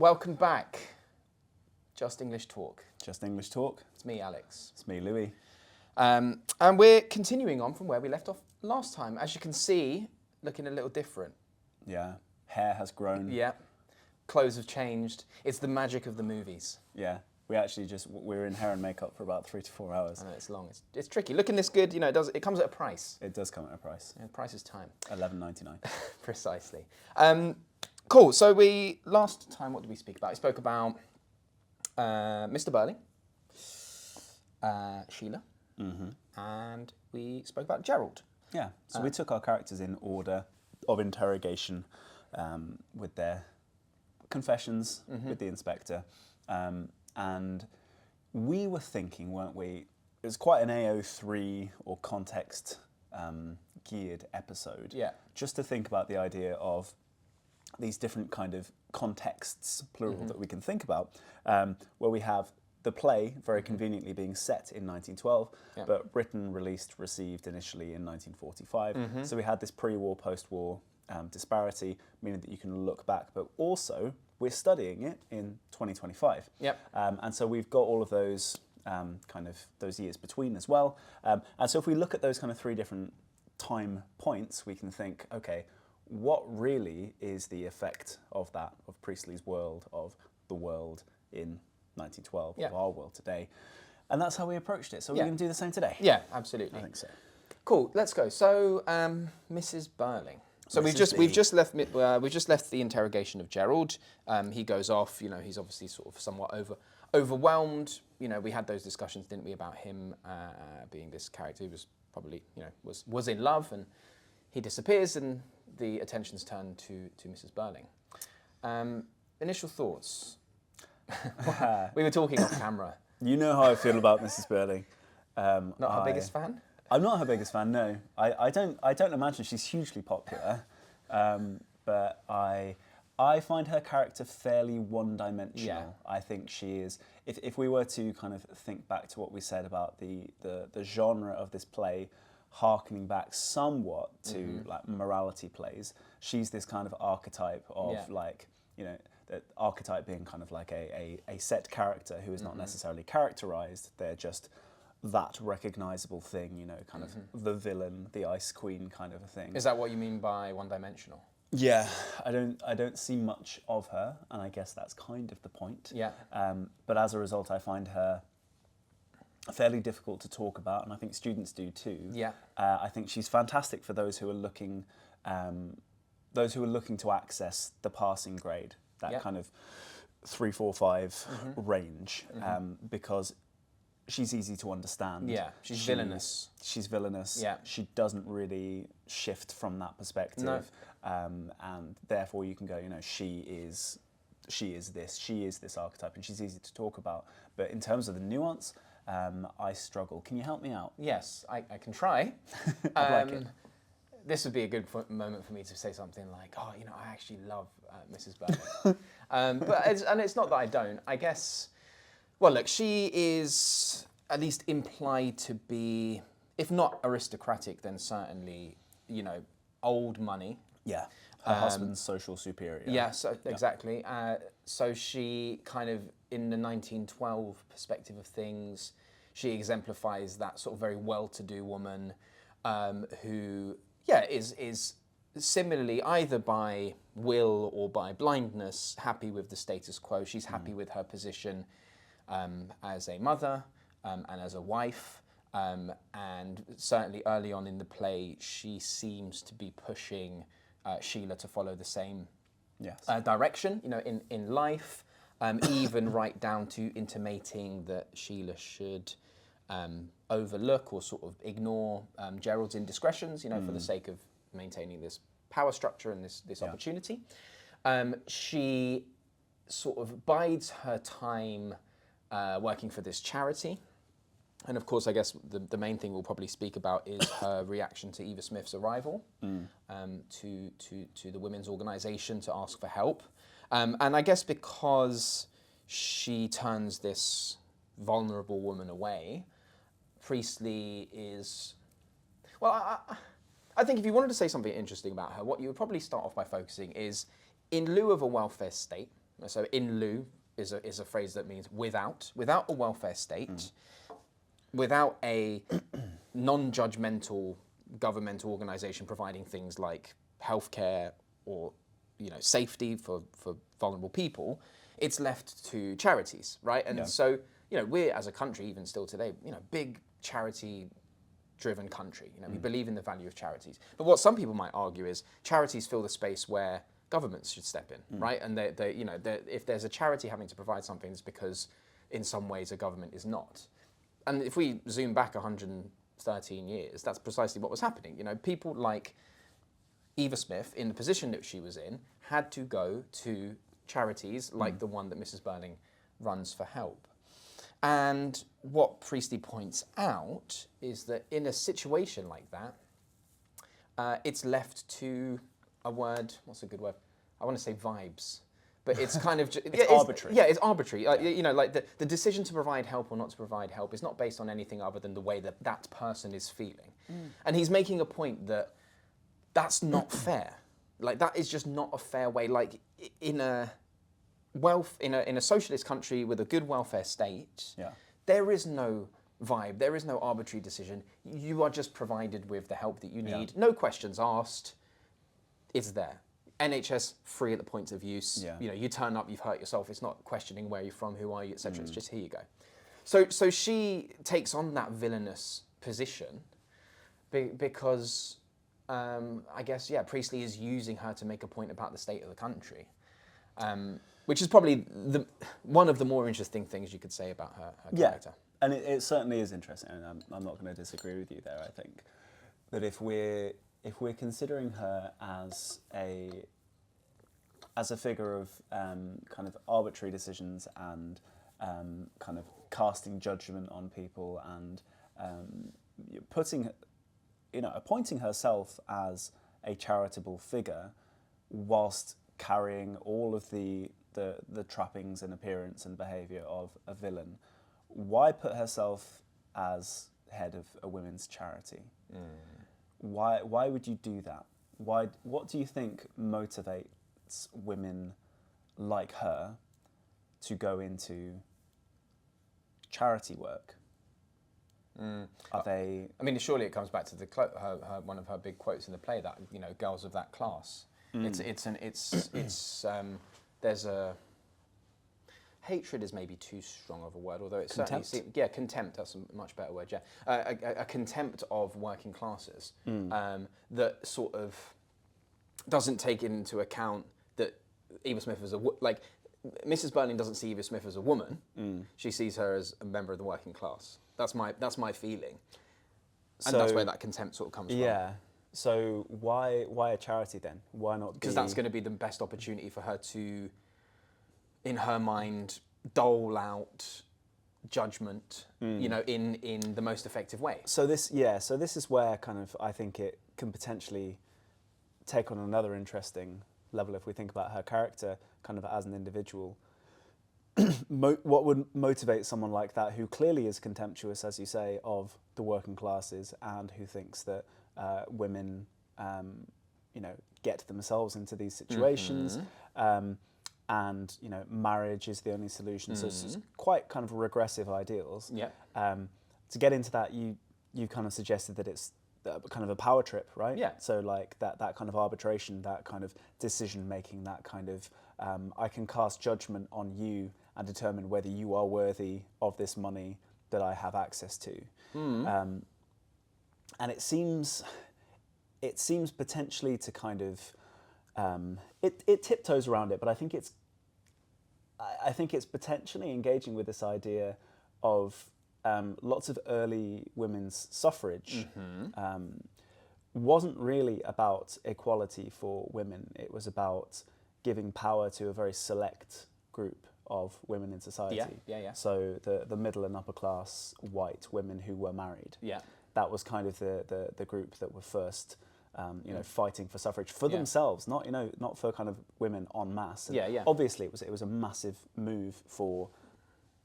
Welcome back. Just English Talk. Just English Talk. It's me, Alex. It's me, Louis. And we're continuing on from where we left off last time. As you can see, looking a little different. Yeah. Hair has grown. Yeah. Clothes have changed. It's the magic of the movies. Yeah. We're in hair and makeup for about 3 to 4 hours. I know, it's long. It's tricky. Looking this good, it comes at a price. It does come at a price. Yeah, the price is time. $11.99. Precisely. Cool. So last time, what did we speak about? We spoke about Mr. Birling, Sheila, and we spoke about Gerald. Yeah. So we took our characters in order of interrogation with their confessions with the inspector. And we were thinking, weren't we? It was quite an AO3 or context geared episode. Yeah. Just to think about the idea of these different kind of contexts, plural, that we can think about, where we have the play very conveniently being set in 1912, but written, released, received initially in 1945. So we had this pre-war, post-war disparity, meaning that you can look back, but also we're studying it in 2025. Yep. And so we've got all of those those years between as well. And so if we look at those kind of three different time points, we can think, okay, what really is the effect of that, of Priestley's world, of the world in 1912, of our world today? And that's how we approached it. So we're going to do the same today. Yeah, absolutely. I think so. Cool. Let's go. So, Mrs. Birling. So we've just left the interrogation of Gerald. He goes off. He's obviously sort of somewhat overwhelmed. We had those discussions, didn't we, about him being this character who was probably was in love, and he disappears, and the attention's turned to Mrs. Birling. Initial thoughts. We were talking off camera. You know how I feel about Mrs. Birling. Not her biggest fan? I'm not her biggest fan, no. I don't imagine she's hugely popular, but I find her character fairly one-dimensional. Yeah. I think she is. If we were to kind of think back to what we said about the genre of this play, harkening back somewhat to like morality plays, she's this kind of archetype of the archetype being kind of like a set character who is not necessarily characterized. They're just that recognizable thing, kind of the villain, the ice queen kind of a thing. Is that what you mean by one-dimensional? Yeah, I don't see much of her, and I guess that's kind of the point. Yeah. But as a result, I find her fairly difficult to talk about, and I think students do too. Yeah. I think she's fantastic for those who are looking to access the passing grade, that kind of 3, 4, 5 range, because she's easy to understand. Yeah, she's villainous. She's villainous. Yeah. She doesn't really shift from that perspective. No. And therefore you can go, she is this archetype, and she's easy to talk about. But in terms of the nuance, I struggle. Can you help me out? Yes, I can try. I'd like it. This would be a good moment for me to say something like, I actually love Mrs. Birling. But it's not that I don't. I guess, well, look, she is at least implied to be, if not aristocratic, then certainly, old money. Yeah, her husband's social superior. Yeah, so exactly. So she kind of, in the 1912 perspective of things, she exemplifies that sort of very well-to-do woman who, is similarly, either by will or by blindness, happy with the status quo. She's happy with her position as a mother and as a wife. And certainly early on in the play, she seems to be pushing Sheila to follow the same direction, in life, even right down to intimating that Sheila should overlook or sort of ignore Gerald's indiscretions, for the sake of maintaining this power structure and this opportunity. She sort of bides her time working for this charity. And of course, I guess the main thing we'll probably speak about is her reaction to Eva Smith's arrival to the women's organisation to ask for help. And I guess because she turns this vulnerable woman away, Priestley is... Well, I think if you wanted to say something interesting about her, what you would probably start off by focusing is, in lieu of a welfare state, So in lieu is a phrase that means without a welfare state, without a non-judgmental governmental organisation providing things like healthcare or safety for vulnerable people, it's left to charities, right? And so we're as a country, even still today, big charity-driven country. We believe in the value of charities. But what some people might argue is charities fill the space where governments should step in, right? And if there's a charity having to provide something, it's because in some ways a government is not. And if we zoom back 113 years, that's precisely what was happening. People like Eva Smith, in the position that she was in, had to go to charities like the one that Mrs. Birling runs for help. And what Priestley points out is that in a situation like that, it's left to a word, what's a good word? I want to say vibes. But it's kind of... It's arbitrary. It's arbitrary. Like the decision to provide help or not to provide help is not based on anything other than the way that that person is feeling. And he's making a point that that's not fair. Like, that is just not a fair way. Like, in a socialist country with a good welfare state, there is no vibe, there is no arbitrary decision. You are just provided with the help that you need. No questions asked. It's there. NHS free at the point of use. You turn up, you've hurt yourself. It's not questioning where you're from, who are you, etc. It's just here you go. So she takes on that villainous position because I guess Priestley is using her to make a point about the state of the country, which is probably one of the more interesting things you could say about her character. And it certainly is interesting, and I'm not going to disagree with you there. I think that if we're considering her as a figure of kind of arbitrary decisions and kind of casting judgment on people and appointing herself as a charitable figure whilst carrying all of the trappings and appearance and behaviour of a villain, why put herself as head of a women's charity? Why would you do that? What do you think motivates women like her to go into charity work? Are they? I mean, surely it comes back to one of her big quotes in the play, that girls of that class. There's a hatred is maybe too strong of a word, although it's contempt. Certainly contempt. That's a much better word. A contempt of working classes that sort of doesn't take into account that Eva Smith is Mrs. Birling doesn't see Eva Smith as a woman. She sees her as a member of the working class. That's my feeling, and that's where that contempt sort of comes from. Yeah. So why a charity then? Why not? Because that's going to be the best opportunity for her to, in her mind, dole out judgment, in the most effective way. So this is where kind of I think it can potentially take on another interesting level if we think about her character kind of as an individual. What would motivate someone like that, who clearly is contemptuous, as you say, of the working classes and who thinks that women, get themselves into these situations, and marriage is the only solution. So it's quite kind of regressive ideals. To get into that, you kind of suggested that it's kind of a power trip, right? So like that kind of arbitration, that kind of decision making, that kind of I can cast judgment on you and determine whether you are worthy of this money that I have access to. And it seems potentially to kind of it tiptoes around it, but I think it's potentially engaging with this idea of lots of early women's suffrage wasn't really about equality for women. It was about giving power to a very select group of women in society. So the middle and upper class white women who were married. That was kind of the group that were first fighting for suffrage for themselves, not for kind of women en masse. And obviously it was a massive move for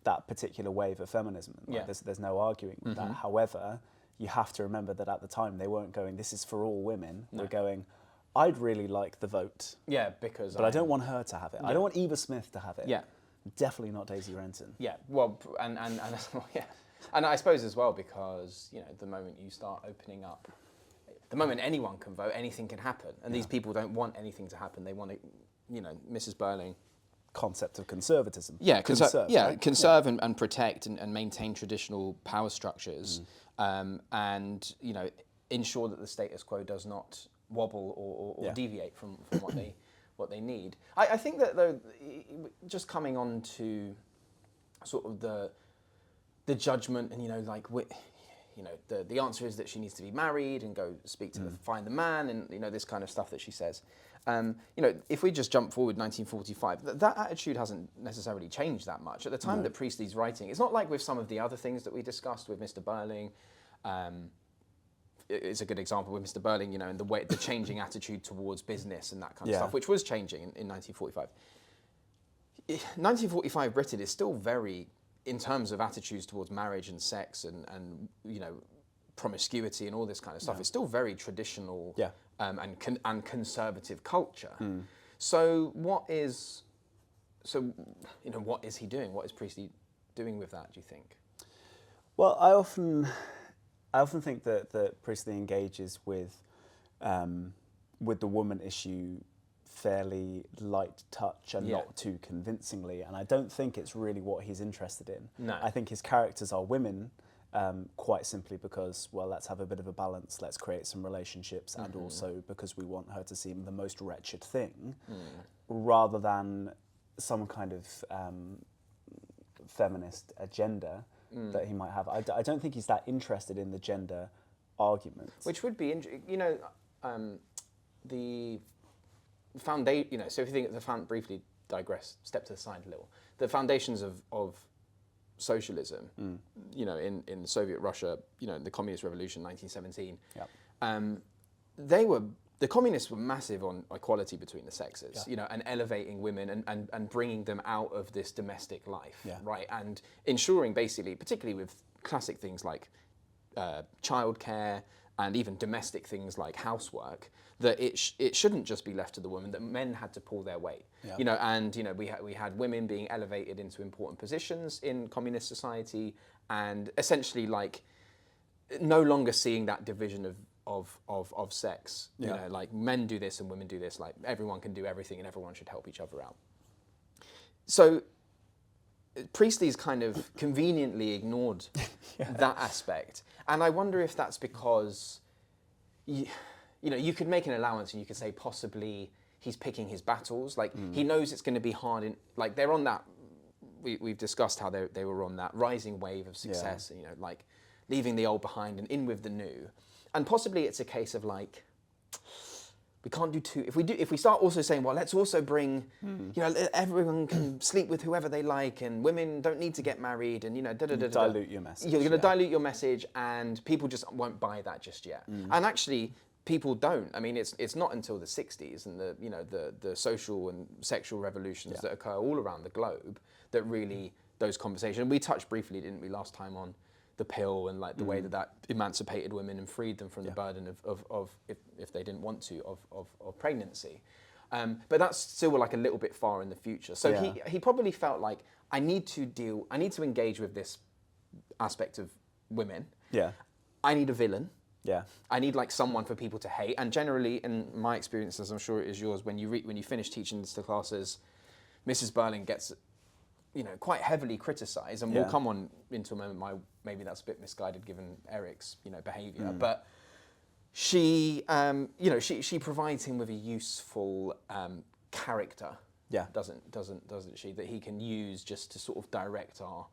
that particular wave of feminism. There's no arguing with that. However, you have to remember that at the time they weren't going, this is for all women. No. They're going, I'd really like the vote, Yeah, because but I don't want her to have it. I don't want Eva Smith to have it. Yeah. Definitely not Daisy Renton. Yeah, well, and yeah, and I suppose as well because the moment you start opening up, the moment anyone can vote, anything can happen, and these people don't want anything to happen. They want to, Mrs. Birling. Concept of conservatism. Yeah, conserve, right? conserve and protect and maintain traditional power structures, and ensure that the status quo does not wobble or deviate from what they need. I think that though, just coming on to sort of the judgment and the answer is that she needs to be married and go speak to find the man and this kind of stuff that she says. If we just jump forward 1945, that attitude hasn't necessarily changed that much. At the time that Priestley's writing, it's not like with some of the other things that we discussed with Mr. Birling. It's a good example with Mr. Birling, and the changing attitude towards business and that kind of stuff, which was changing in 1945. 1945 Britain is still very, in terms of attitudes towards marriage and sex and promiscuity and all this kind of stuff, it's still very traditional and conservative culture. So what is he doing? What is Priestley doing with that, do you think? Well, I often think that Priestley engages with the woman issue fairly light touch and not too convincingly, and I don't think it's really what he's interested in. No. I think his characters are women quite simply because, well, let's have a bit of a balance, let's create some relationships, and also because we want her to seem the most wretched thing, rather than some kind of feminist agenda that he might have. I don't think he's that interested in the gender argument. Which would be, the foundation, so if you think briefly digress, step to the side a little, the foundations of socialism, in Soviet Russia, the Communist Revolution, 1917, the communists were massive on equality between the sexes, and elevating women and bringing them out of this domestic life, right? And ensuring basically, particularly with classic things like childcare and even domestic things like housework, that it shouldn't just be left to the woman, that men had to pull their weight, we had women being elevated into important positions in communist society, and essentially like no longer seeing that division of sex, like men do this and women do this, like everyone can do everything and everyone should help each other out. So Priestley's kind of conveniently ignored that aspect, and I wonder if that's because you could make an allowance and you could say possibly he's picking his battles, like he knows it's going to be hard like they're on that, we've discussed how they were on that rising wave of success, like leaving the old behind and in with the new. And possibly it's a case of like, we can't do two. If we start also saying, well, let's also bring, everyone can sleep with whoever they like, and women don't need to get married, and dilute your message. You're going to dilute your message, and people just won't buy that just yet. And actually, people don't. I mean, it's not until the 60s and the social and sexual revolutions that occur all around the globe that really those conversations. And we touched briefly, didn't we, last time on the pill and like the way that emancipated women and freed them from the burden of if they didn't want to, of pregnancy. But that's still like a little bit far in the future. So he probably felt like, I need to engage with this aspect of women. Yeah. I need a villain. Yeah. I need like someone for people to hate. And generally, in my experience, as I'm sure it is yours, when you finish teaching this to classes, Mrs. Birling gets quite heavily criticised, and we'll come on into a moment. Maybe that's a bit misguided given Eric's behaviour, but she provides him with a useful character. Yeah, doesn't she? That he can use just to sort of direct our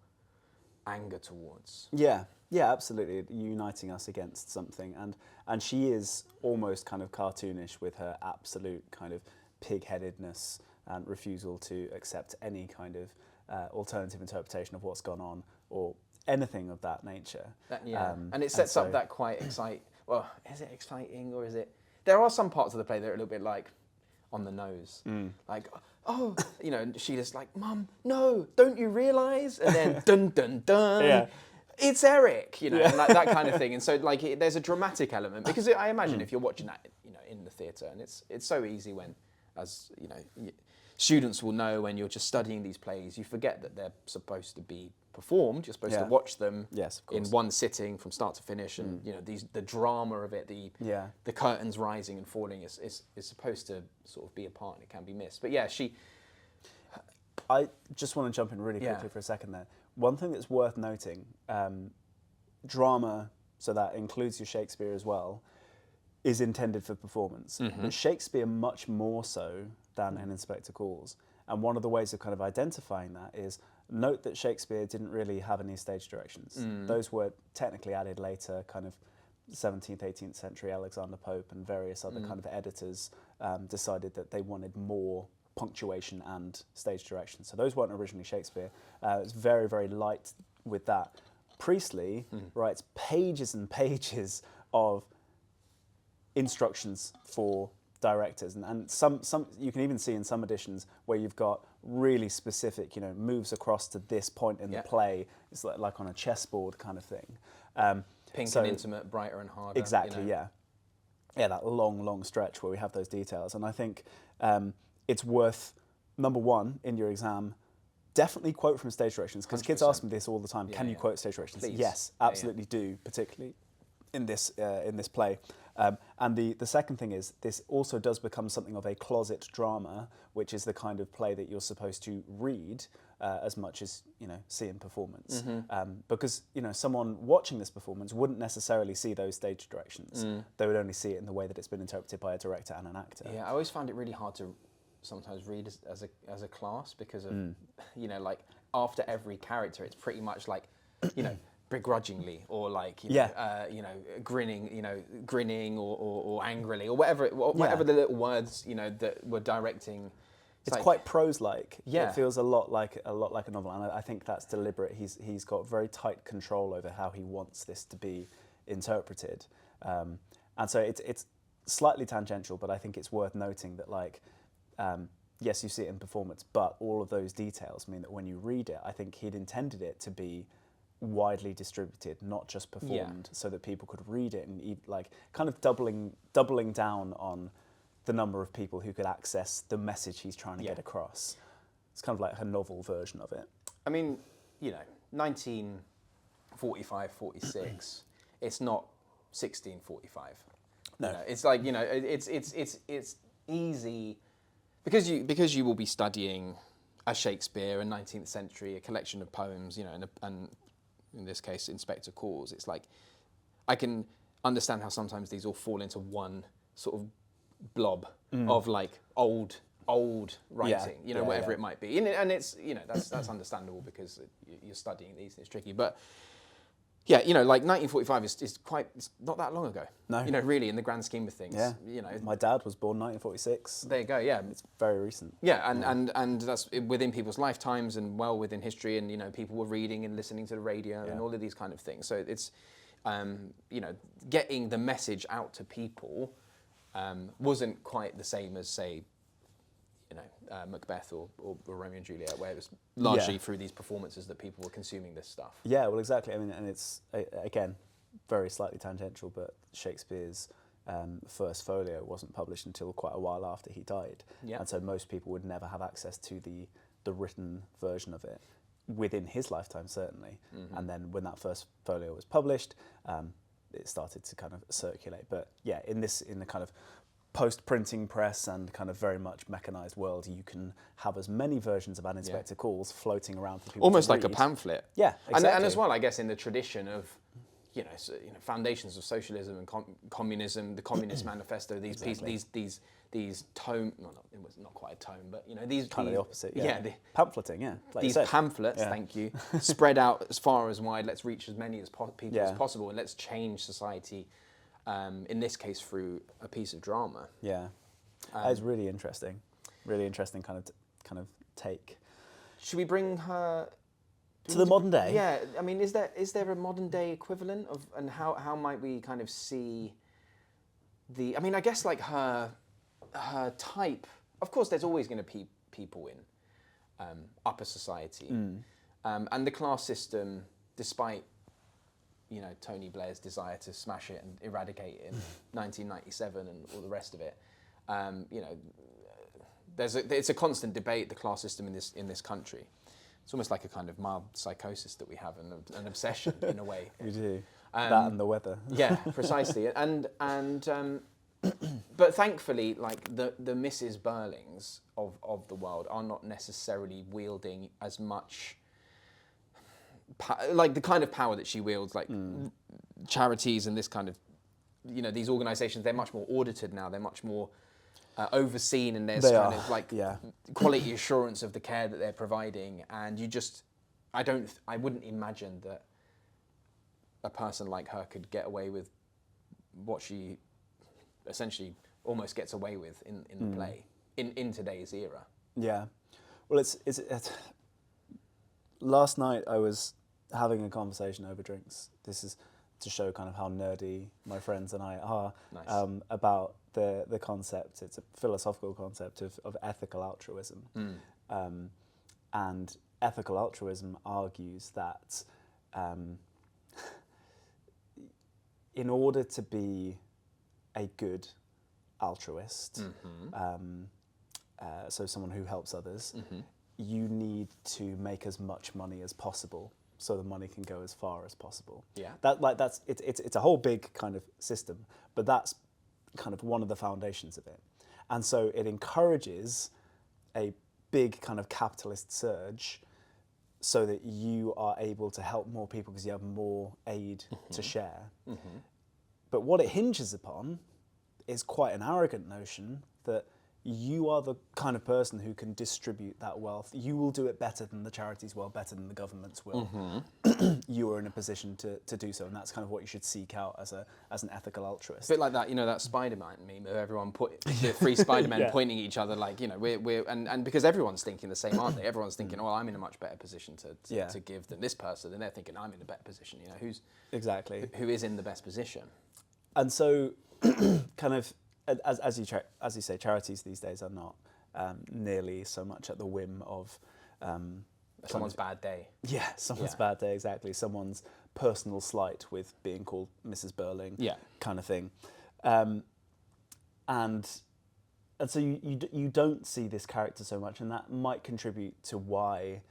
anger towards. Yeah, absolutely, uniting us against something, and she is almost kind of cartoonish with her absolute kind of pig-headedness and refusal to accept any kind of alternative interpretation of what's gone on or anything of that nature. And it sets up that quite exciting. Well, is it exciting or is it? There are some parts of the play that are a little bit like on the nose, like she's just like, "Mum, no, don't you realise?" And then dun dun dun. it's Eric, and like that kind of thing. And so like there's a dramatic element because I imagine if you're watching that, in the theatre, and it's so easy when, as students will know when you're just studying these plays, you forget that they're supposed to be performed. You're supposed to watch them in one sitting from start to finish, and the drama of it, the curtains rising and falling is supposed to sort of be a part, and it can be missed. But yeah, I just want to jump in really quickly for a second there. One thing that's worth noting, drama, so that includes your Shakespeare as well, is intended for performance. But Shakespeare much more so than in Inspector Calls. And one of the ways of kind of identifying that is note that Shakespeare didn't really have any stage directions. Those were technically added later, kind of 17th, 18th century. Alexander Pope and various other kind of editors decided that they wanted more punctuation and stage direction. So those weren't originally Shakespeare. It's very, very light with that. Priestley writes pages and pages of instructions for directors, and some you can even see in some editions where you've got really specific, moves across to this point in the play. It's like on a chessboard kind of thing. Pink and intimate, brighter and harder. Exactly, yeah, that long stretch where we have those details. And I think it's worth, number one, in your exam, definitely quote from stage directions, because kids ask me this all the time. Can you quote stage directions? Please. Yes, absolutely do, particularly in this play. And the second thing is, this also does become something of a closet drama, which is the kind of play that you're supposed to read as much as see in performance. Because someone watching this performance wouldn't necessarily see those stage directions. They would only see it in the way that it's been interpreted by a director and an actor. Yeah, I always found it really hard to sometimes read as a class because of like after every character, it's pretty much like begrudgingly or like grinning or angrily or whatever the little words that were directing. It's quite prose-like. Yeah, it feels a lot like a novel, and I think that's deliberate. He's got very tight control over how he wants this to be interpreted, and so it's slightly tangential, but I think it's worth noting that yes, you see it in performance, but all of those details mean that when you read it, I think he'd intended it to be widely distributed, not just performed, so that people could read it and kind of doubling down on the number of people who could access the message he's trying to get across. It's kind of like her novel version of it. I mean, 1945, 46. It's not 1645. No, it's like it's easy because you will be studying a Shakespeare, a 19th century, a collection of poems, and in this case, Inspector Calls. It's like I can understand how sometimes these all fall into one sort of blob of like old writing, whatever it might be, and it's that's understandable because you're studying these and it's tricky. But yeah, like 1945 is quite, it's not that long ago. No, really, in the grand scheme of things. Yeah, my dad was born 1946. There you go. Yeah, it's very recent. Yeah, and that's within people's lifetimes and well within history, and people were reading and listening to the radio and all of these kind of things. So it's getting the message out to people wasn't quite the same as, say, Macbeth or Romeo and Juliet, where it was largely through these performances that people were consuming this stuff. Yeah, well, exactly. I mean, and it's, again, very slightly tangential, but Shakespeare's first folio wasn't published until quite a while after he died. Yeah. And so most people would never have access to the written version of it within his lifetime, certainly. And then when that first folio was published, it started to kind of circulate. But yeah, in the kind of post-printing press and kind of very much mechanized world, you can have as many versions of An Inspector Calls floating around for people almost to like read. a pamphlet. Yeah, exactly. And as well, I guess, in the tradition of foundations of socialism and communism, the Communist Manifesto, these tome, it was not quite a tome, but these kind of the opposite. Pamphleting, like these pamphlets, thank you, spread out as far as wide. Let's reach as many people as possible, and let's change society. In this case, through a piece of drama. Yeah, that is really interesting. Really interesting kind of take. Should we bring her to the modern day? Yeah, I mean, is there a modern day equivalent of, and how might we kind of see the? I mean, I guess like her type. Of course, there's always going to be people in upper society, and the class system, despite Tony Blair's desire to smash it and eradicate it in 1997 and all the rest of it. It's a constant debate, the class system in this country. It's almost like a kind of mild psychosis that we have, and an obsession in a way. We do. That and the weather. Yeah, precisely. But thankfully, like the Mrs. Birlings of the world are not necessarily wielding as much, like the kind of power that she wields, like charities and this kind of, these organisations. They're much more audited now. They're much more overseen, and there's quality assurance of the care that they're providing. And I wouldn't imagine that a person like her could get away with what she essentially almost gets away with in the play in today's era. Yeah, well, it's last night I was having a conversation over drinks. This is to show kind of how nerdy my friends and I are. Nice. About the concept. It's a philosophical concept of ethical altruism. And ethical altruism argues that in order to be a good altruist, so someone who helps others, you need to make as much money as possible, so the money can go as far as possible. Yeah. It's a whole big kind of system, but that's kind of one of the foundations of it. And so it encourages a big kind of capitalist surge so that you are able to help more people because you have more aid to share. But what it hinges upon is quite an arrogant notion that you are the kind of person who can distribute that wealth. You will do it better than the charities will, better than the governments will. You are in a position to do so, and that's kind of what you should seek out as an ethical altruist. A bit like that, that Spider-Man meme of everyone the three Spider-Men pointing at each other, like, we're and because everyone's thinking the same, aren't they? Everyone's thinking, oh, I'm in a much better position to give than this person, and they're thinking, I'm in a better position. Who is in the best position. And so, kind of, as you say, charities these days are not nearly so much at the whim of someone's bad day. Yeah, someone's bad day, exactly. Someone's personal slight with being called Mrs. Birling, kind of thing. And so you don't see this character so much, and that might contribute to why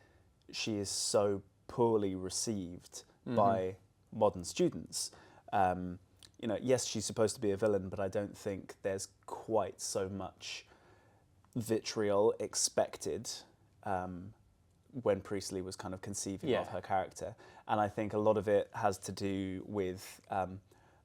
she is so poorly received by modern students. Yes, she's supposed to be a villain, but I don't think there's quite so much vitriol expected when Priestley was kind of conceiving of her character. And I think a lot of it has to do with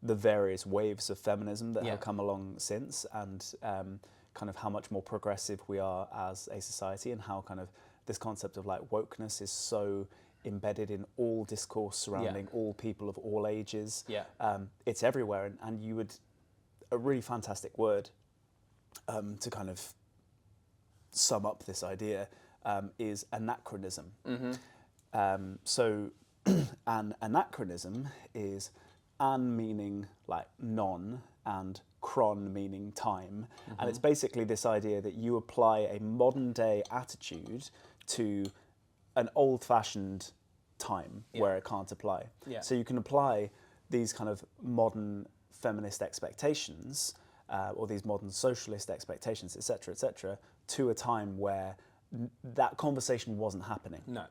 the various waves of feminism that have come along since, and kind of how much more progressive we are as a society, and how kind of this concept of like wokeness is so embedded in all discourse surrounding all people of all ages. It's everywhere, and a really fantastic word to kind of sum up this idea is anachronism. So an anachronism is an meaning like non and chron meaning time, and it's basically this idea that you apply a modern day attitude to an old-fashioned time where it can't apply. So you can apply these kind of modern feminist expectations or these modern socialist expectations, etc., to a time where that conversation wasn't happening. No.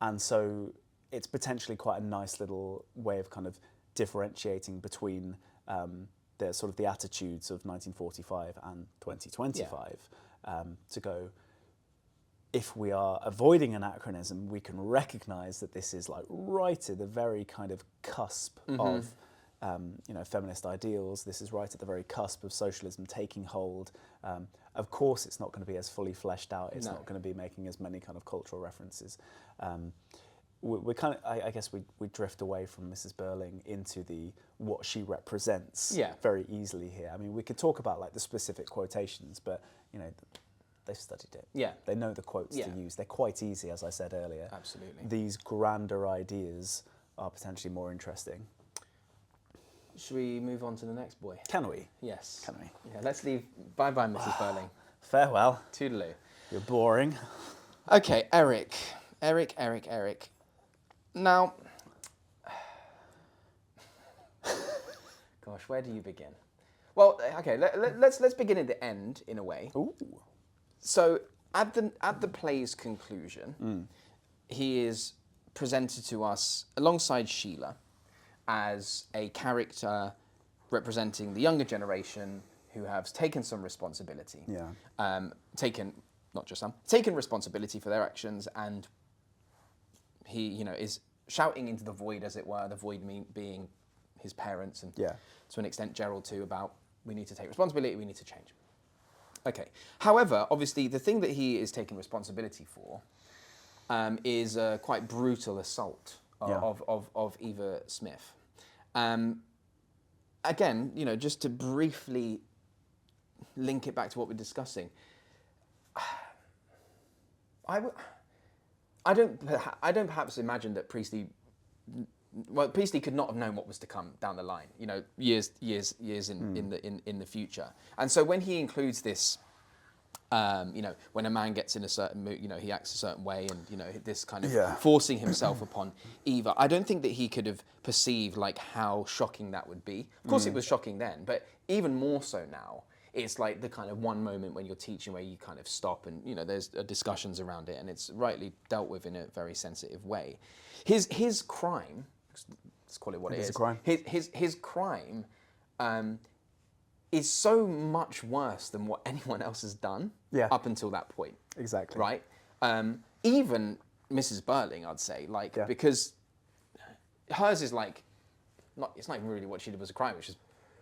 And so it's potentially quite a nice little way of kind of differentiating between the sort of the attitudes of 1945 and 2025 to go, if we are avoiding anachronism, we can recognise that this is like right at the very kind of cusp of feminist ideals. This is right at the very cusp of socialism taking hold. Of course, it's not going to be as fully fleshed out. It's not going to be making as many kind of cultural references. We kind of, I guess, we drift away from Mrs. Birling into what she represents very easily here. I mean, we could talk about like the specific quotations, but they've studied it. Yeah. They know the quotes to use. They're quite easy, as I said earlier. Absolutely. These grander ideas are potentially more interesting. Should we move on to the next boy? Can we? Yes. Can we? Yeah, let's leave. Bye-bye, Mrs. Birling. Farewell. Toodaloo. You're boring. Okay, Eric. Now, gosh, where do you begin? Well, okay, let's begin at the end in a way. Ooh. So at the play's conclusion, he is presented to us alongside Sheila as a character representing the younger generation who have taken some responsibility. Yeah. Taken responsibility for their actions, and he, you know, is shouting into the void, as it were, the void being his parents and to an extent Gerald too, about we need to take responsibility, we need to change. Okay. However, obviously the thing that he is taking responsibility for is a quite brutal assault of Eva Smith. Again, you know, just to briefly link it back to what we're discussing, I don't perhaps imagine that Priestley could not have known what was to come down the line, you know, years in the future. And so when he includes this, you know, when a man gets in a certain mood, you know, he acts a certain way, and you know, this kind of forcing himself upon Eva, I don't think that he could have perceived like how shocking that would be. Of course, it was shocking then, but even more so now. It's like the kind of one moment when you're teaching where you kind of stop and, you know, there's discussions around it, and it's rightly dealt with in a very sensitive way. His crime, let's call it what it is. A crime. His crime is so much worse than what anyone else has done up until that point. Exactly. Right? Even Mrs. Birling, I'd say, because hers is like, it's not even really what she did was a crime, which is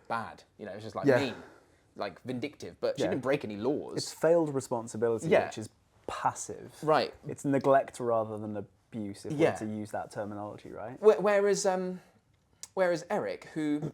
bad. You know, it's just like mean. Like vindictive, but she didn't break any laws. It's failed responsibility, which is passive. Right. It's neglect rather than abuse, if we were to use that terminology, right? Whereas Eric, who,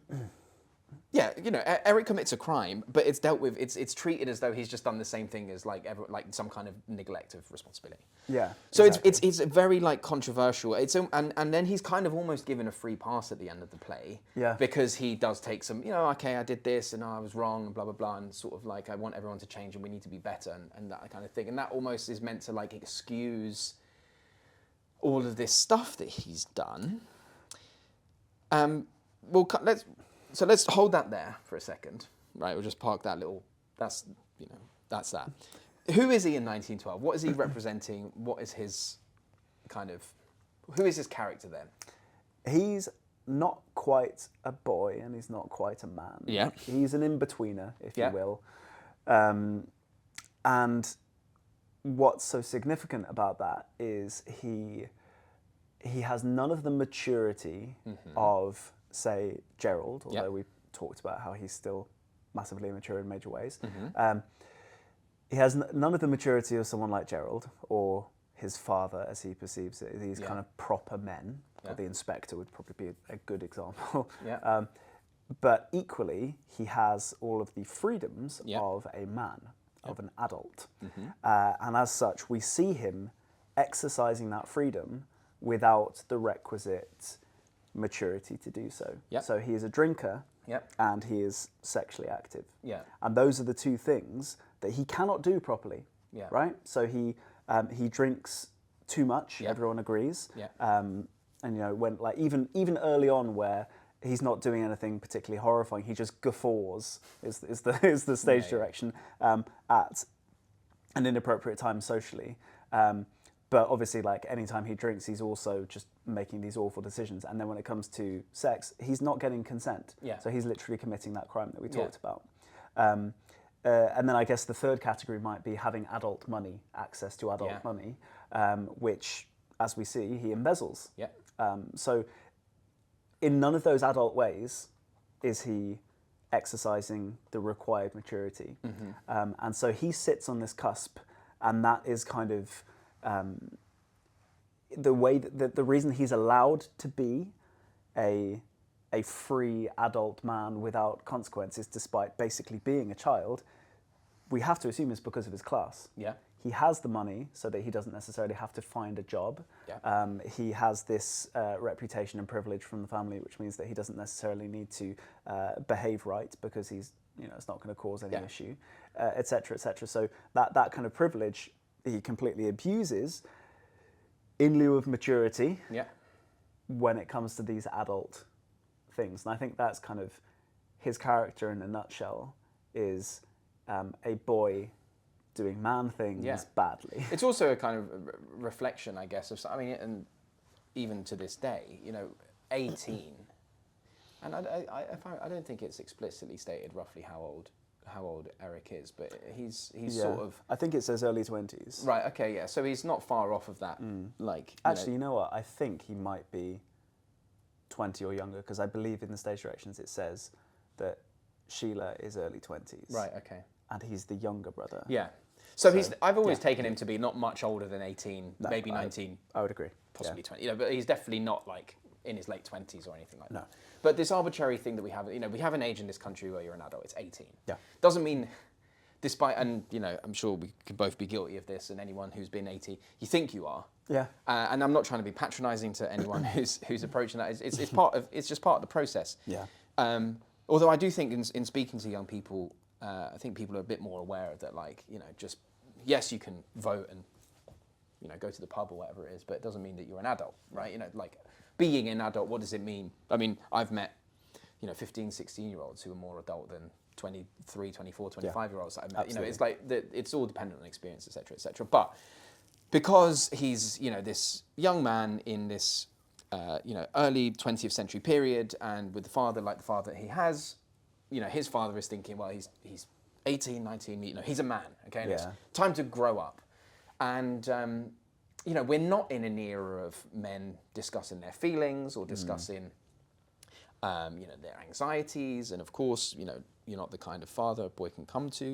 you know, Eric commits a crime, but it's dealt with. It's treated as though he's just done the same thing as like some kind of neglect of responsibility. Yeah. So exactly. it's very like controversial. And then he's kind of almost given a free pass at the end of the play. Yeah. Because he does take some, you know, okay, I did this and I was wrong and blah blah blah, and sort of like I want everyone to change and we need to be better and that kind of thing. And that almost is meant to like excuse all of this stuff that he's done. Let's hold that there for a second, right? We'll just park that little. That's that. Who is he in 1912? What is he representing? What is his who is his character then? He's not quite a boy and he's not quite a man. Yeah. He's an in-betweener, if you will. And what's so significant about that is he has none of the maturity of, say, Gerald, although we talked about how he's still massively immature in major ways. He has none of the maturity of someone like Gerald or his father, as he perceives it. These kind of proper men. Or the inspector would probably be a good example. But equally, he has all of the freedoms of a man, of an adult. And as such, we see him exercising that freedom without the requisite maturity to do so. So he is a drinker and he is sexually active. And those are the two things that he cannot do properly. Right? So he drinks too much, everyone agrees. And you know, when like even early on where he's not doing anything particularly horrifying, he just guffaws is the stage direction at an inappropriate time socially. But obviously, like anytime he drinks, he's also just making these awful decisions. And then when it comes to sex, he's not getting consent. So he's literally committing that crime that we talked about. And then I guess the third category might be having adult money, access to adult money, which, as we see, he embezzles. So in none of those adult ways is he exercising the required maturity. And so he sits on this cusp, and that is kind of the way that the reason he's allowed to be a free adult man without consequences, despite basically being a child, we have to assume is because of his class. He has the money so that he doesn't necessarily have to find a job. He has this reputation and privilege from the family, which means that he doesn't necessarily need to behave right because he's, you know, it's not going to cause any issue, et cetera, et cetera. So that kind of privilege he completely abuses in lieu of maturity when it comes to these adult things. And I think that's kind of his character in a nutshell is a boy doing man things badly. It's also a kind of reflection, I guess, of, I mean, and even to this day, 18, and I don't think it's explicitly stated roughly how old Eric is, but he's sort of... I think it says early 20s. Right, okay, yeah, so he's not far off of that, Actually, you know what? I think he might be 20 or younger, because I believe in the stage directions it says that Sheila is early 20s. Right, okay. And he's the younger brother. Yeah. So I've always taken him to be not much older than 18, maybe 19. I would agree. Possibly 20, but he's definitely not like in his late 20s or anything like that. No. But this arbitrary thing that we have, we have an age in this country where you're an adult, it's 18. Yeah. Doesn't mean, despite, and I'm sure we could both be guilty of this, and anyone who's been 18, you think you are. Yeah. And I'm not trying to be patronising to anyone who's approaching that. It's just part of the process. Yeah. Although I do think in speaking to young people, I think people are a bit more aware of that, just, yes, you can vote and, go to the pub or whatever it is, but it doesn't mean that you're an adult, right? Being an adult, what does it mean? I mean, I've met, 15, 16-year-olds who are more adult than 23, 24, 25-year-olds that I've met. Absolutely. It's like, it's all dependent on experience, et cetera, et cetera. But because he's, this young man in this, early 20th century period, and with the father like the father he has, his father is thinking, well, he's 18, 19, he's a man, okay? And it's time to grow up. And, we're not in an era of men discussing their feelings or discussing, their anxieties. And of course, you're not the kind of father a boy can come to,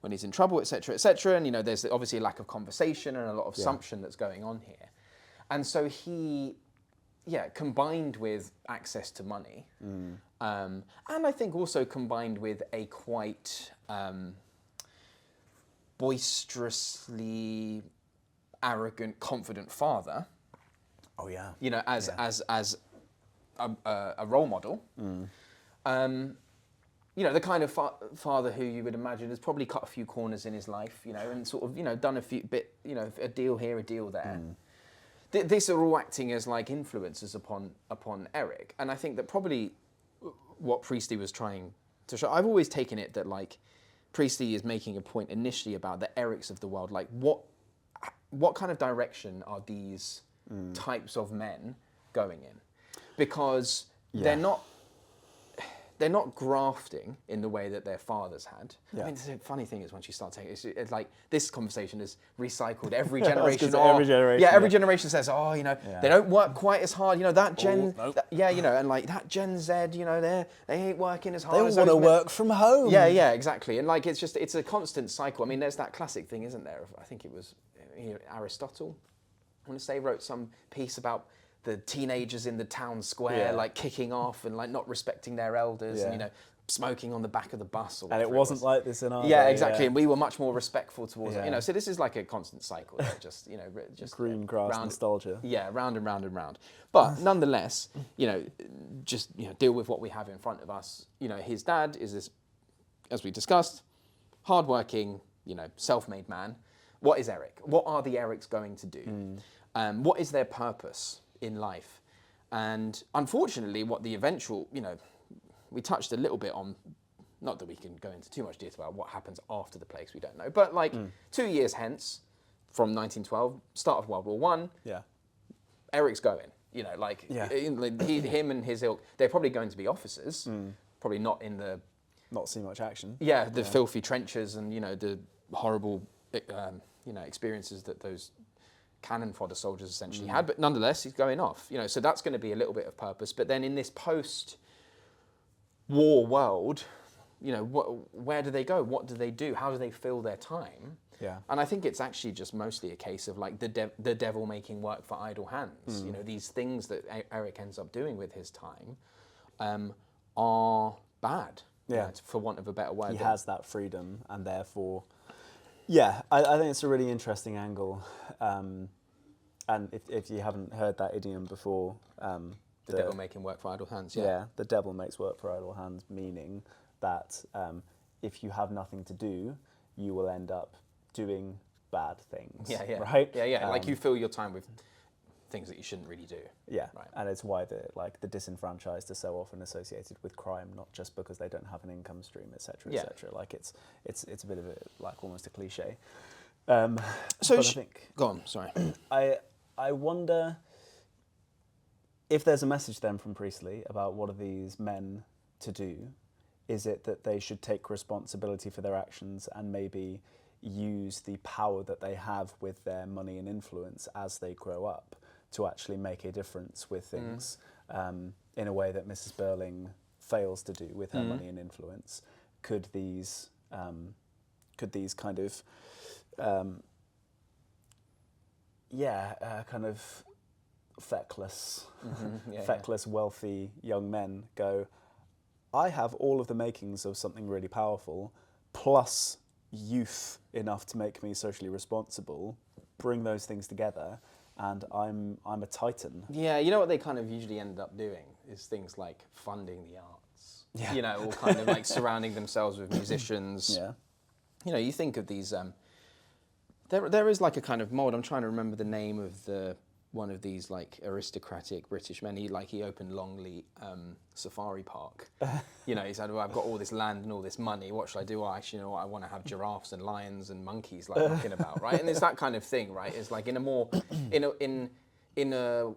when he's in trouble, et cetera, and, there's obviously a lack of conversation and a lot of assumption that's going on here. And so he, combined with access to money, and I think also combined with a quite boisterously arrogant, confident father. Oh yeah. As a role model. The kind of father who you would imagine has probably cut a few corners in his life, and sort of, done a few a deal here, a deal there. These are all acting as like influences upon Eric, and I think that probably what Priestley was trying to show. I've always taken it that like Priestley is making a point initially about the Erics of the world, like what kind of direction are these types of men going in? Because they're not grafting in the way that their fathers had. Yeah. I mean, the funny thing is once you start taking it's like this conversation is recycled every generation. Every generation. Yeah, every generation says, they don't work quite as hard. That Gen, and like that Gen Z, they ain't working as hard. They want to work from home. Yeah, exactly. And like it's a constant cycle. I mean, there's that classic thing, isn't there? I think it was Aristotle, I want to say, wrote some piece about the teenagers in the town square, like kicking off and like not respecting their elders, and smoking on the back of the bus. Or and it wasn't like this in our day. Yeah, exactly. And we were much more respectful towards it. So this is like a constant cycle. Just green grass nostalgia. Yeah, round and round and round. But nonetheless, just deal with what we have in front of us. His dad is this, as we discussed, hardworking, self-made man. What is Eric? What are the Erics going to do? What is their purpose in life? And unfortunately, what the eventual, we touched a little bit on, not that we can go into too much detail about what happens after the plagues, we don't know, but like 2 years hence, from 1912, start of World War One, Eric's going, him and his ilk, they're probably going to be officers, probably not in the... Not see much action. The filthy trenches and, the horrible, experiences that those cannon fodder soldiers essentially had, but nonetheless he's going off, so that's going to be a little bit of purpose. But then in this post-war world, where do they go? What do they do? How do they fill their time? And I think it's actually just mostly a case of like the devil making work for idle hands. These things that Eric ends up doing with his time are bad, for want of a better word. He has that freedom, and therefore I think it's a really interesting angle. And if you haven't heard that idiom before... the devil making work for idle hands, the devil makes work for idle hands, meaning that if you have nothing to do, you will end up doing bad things. Right? Like you fill your time with things that you shouldn't really do. Yeah, Right. and it's why the disenfranchised are so often associated with crime, not just because they don't have an income stream, etc., Yeah. etc. Like it's a bit of almost a cliche. So but I think go on. Sorry. I wonder if there's a message then from Priestley about what are these men to do. Is it that they should take responsibility for their actions and maybe use the power that they have with their money and influence as they grow up to actually make a difference with things in a way that Mrs. Birling fails to do with her money and influence? Could these kind of kind of feckless, wealthy young men go, I have all of the makings of something really powerful, plus youth enough to make me socially responsible. Bring those things together, and I'm a titan. Yeah, you know what they kind of usually end up doing is things like funding the arts. Yeah. You know, or kind of like surrounding themselves with musicians. Yeah. You know, you think of these. There is like a kind of mold. I'm trying to remember the name of one of these like aristocratic British men. He opened Longley Safari Park. You know, he said, well, I've got all this land and all this money. What should I do? Well, actually, you know what? I want to have giraffes and lions and monkeys like knocking about, right? And it's that kind of thing, right? It's like in a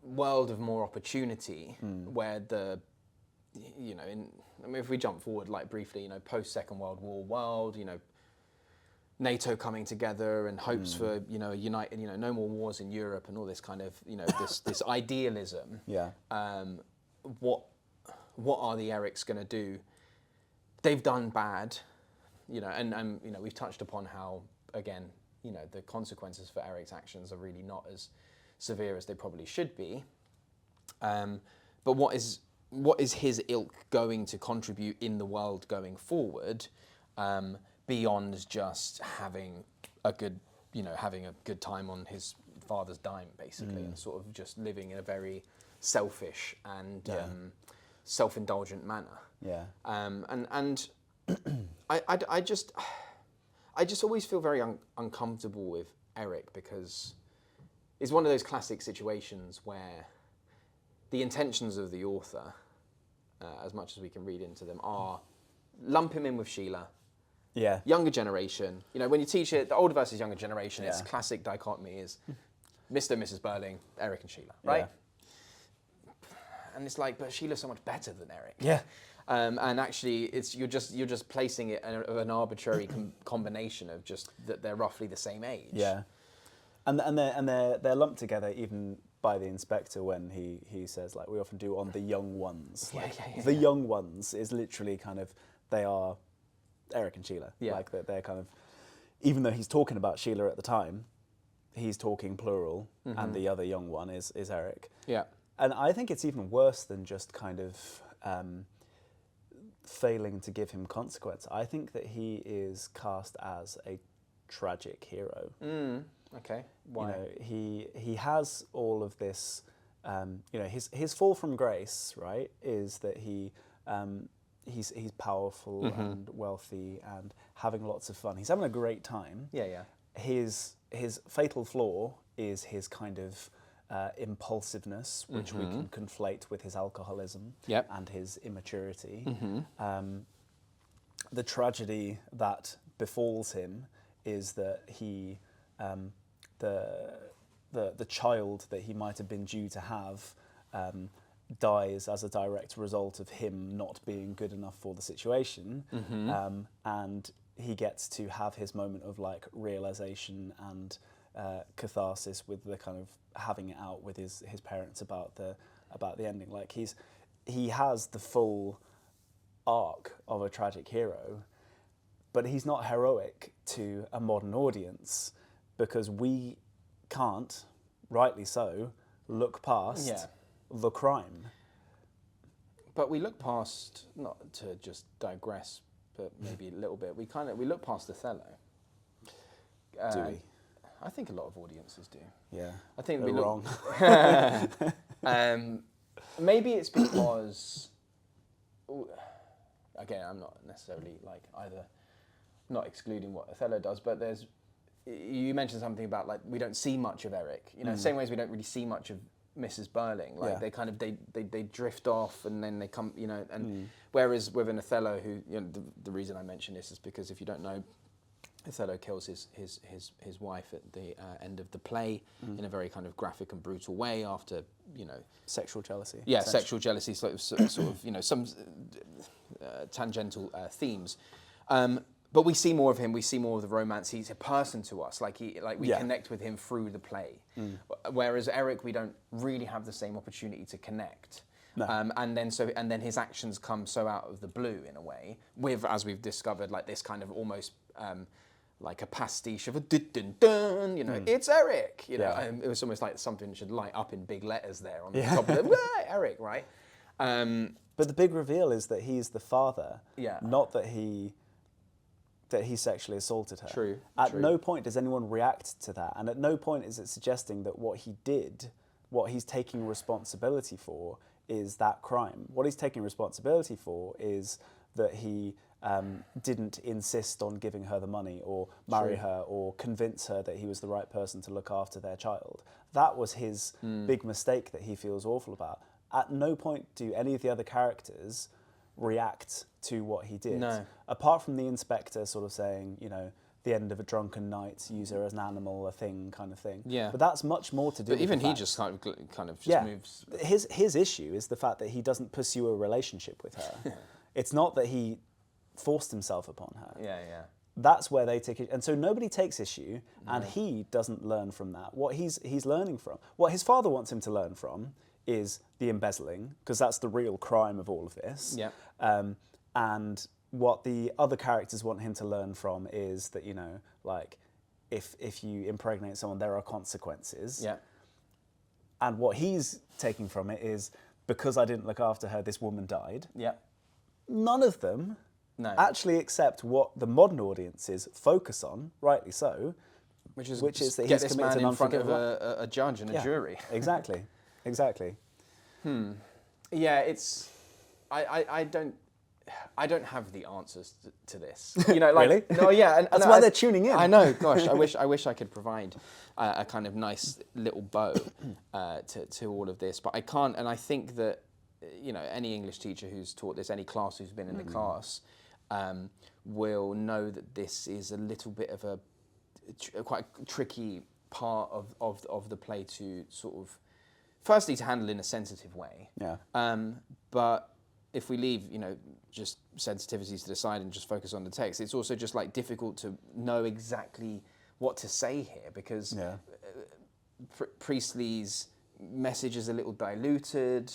world of more opportunity where if we jump forward like briefly, you know, post Second World War world, you know, NATO coming together and hopes for, you know, united, you know, no more wars in Europe and all this kind of, you know, this idealism. Yeah. What are the Erics going to do? They've done bad, you know, and you know, we've touched upon how, again, you know, the consequences for Eric's actions are really not as severe as they probably should be. But what is his ilk going to contribute in the world going forward? Beyond just having a good time on his father's dime, basically, and sort of just living in a very selfish and self-indulgent manner. Yeah. And I just always feel very uncomfortable with Eric because it's one of those classic situations where the intentions of the author, as much as we can read into them, are lump him in with Sheila. Yeah. Younger generation. You know, when you teach it, the older versus younger generation, it's Yeah. classic dichotomy is Mr. and Mrs. Birling, Eric and Sheila, right? Yeah. And it's like, but Sheila's so much better than Eric. Yeah. And actually, you're just placing it of an arbitrary combination of just that they're roughly the same age. Yeah. And they're lumped together even by the inspector when he says, like, we often do on the young ones. Like, the young ones is literally kind of, they are Eric and Sheila. Yeah. Like they're kind of, even though he's talking about Sheila at the time, he's talking plural, and the other young one is Eric. Yeah. And I think it's even worse than just kind of failing to give him consequence. I think that he is cast as a tragic hero. Okay. Why? You know, he has all of this. You know, his fall from grace, right, is that he's powerful and wealthy and having lots of fun. He's having a great time. Yeah, yeah. His fatal flaw is his kind of impulsiveness, which we can conflate with his alcoholism and his immaturity. The tragedy that befalls him is that he, the child that he might have been due to have, dies as a direct result of him not being good enough for the situation, and he gets to have his moment of like realization and catharsis with the kind of having it out with his parents about the ending. Like he has the full arc of a tragic hero, but he's not heroic to a modern audience because we can't, rightly so, look past the crime. But we look past, not to just digress, but maybe a little bit, we look past Othello. Do we? I think a lot of audiences do. Yeah. I think They're we look wrong. Maybe it's because, again, I'm not necessarily like either not excluding what Othello does, but there's you mentioned something about like we don't see much of Eric. You know, same ways we don't really see much of Mrs. Birling. Like they kind of they drift off and then they come. You know, and whereas with an Othello, who the reason I mention this is because if you don't know, Othello kills his wife at the end of the play in a very kind of graphic and brutal way after sexual jealousy. Yeah, sexual jealousy, sort of some tangential themes. But we see more of him. We see more of the romance. He's a person to us. We connect with him through the play. Whereas Eric, we don't really have the same opportunity to connect. No. And then his actions come so out of the blue in a way, with, as we've discovered, like this kind of almost like a pastiche of a dun, it's Eric. It was almost like something should light up in big letters there on the top of it. Eric, right? But the big reveal is that he's the father, not that he sexually assaulted her. True. At no point does anyone react to that, and at no point is it suggesting that what he did, what he's taking responsibility for, is that crime. What he's taking responsibility for is that he didn't insist on giving her the money or marry her or convince her that he was the right person to look after their child. That was his big mistake that he feels awful about. At no point do any of the other characters react to what he did. No. Apart from the inspector sort of saying, the end of a drunken night, use her as an animal, a thing, kind of thing. Yeah. But that's much more to do with even the he fact, just kind of just moves. His issue is the fact that he doesn't pursue a relationship with her. It's not that he forced himself upon her. Yeah. That's where they take it. And so nobody takes issue, and he doesn't learn from that. What he's learning from, what his father wants him to learn from, is the embezzling, because that's the real crime of all of this. Yeah. And what the other characters want him to learn from is that, if you impregnate someone, there are consequences. Yeah. And what he's taking from it is, because I didn't look after her, this woman died. Yeah. None of them actually accept what the modern audiences focus on, rightly so, which is that get he's this committed man an in front of unforgivable a judge and a jury. Exactly. Yeah, it's I don't have the answers to this. Really? No, yeah, and that's why they're tuning in. I know. Gosh, I wish I could provide a kind of nice little bow to all of this, but I can't. And I think that any English teacher who's taught this, any class who's been in the class, will know that this is a little bit of a quite tricky part of the play to sort of, firstly, to handle in a sensitive way. Yeah. But if we leave, just sensitivities to the side and just focus on the text, it's also just like difficult to know exactly what to say here, because Priestley's message is a little diluted.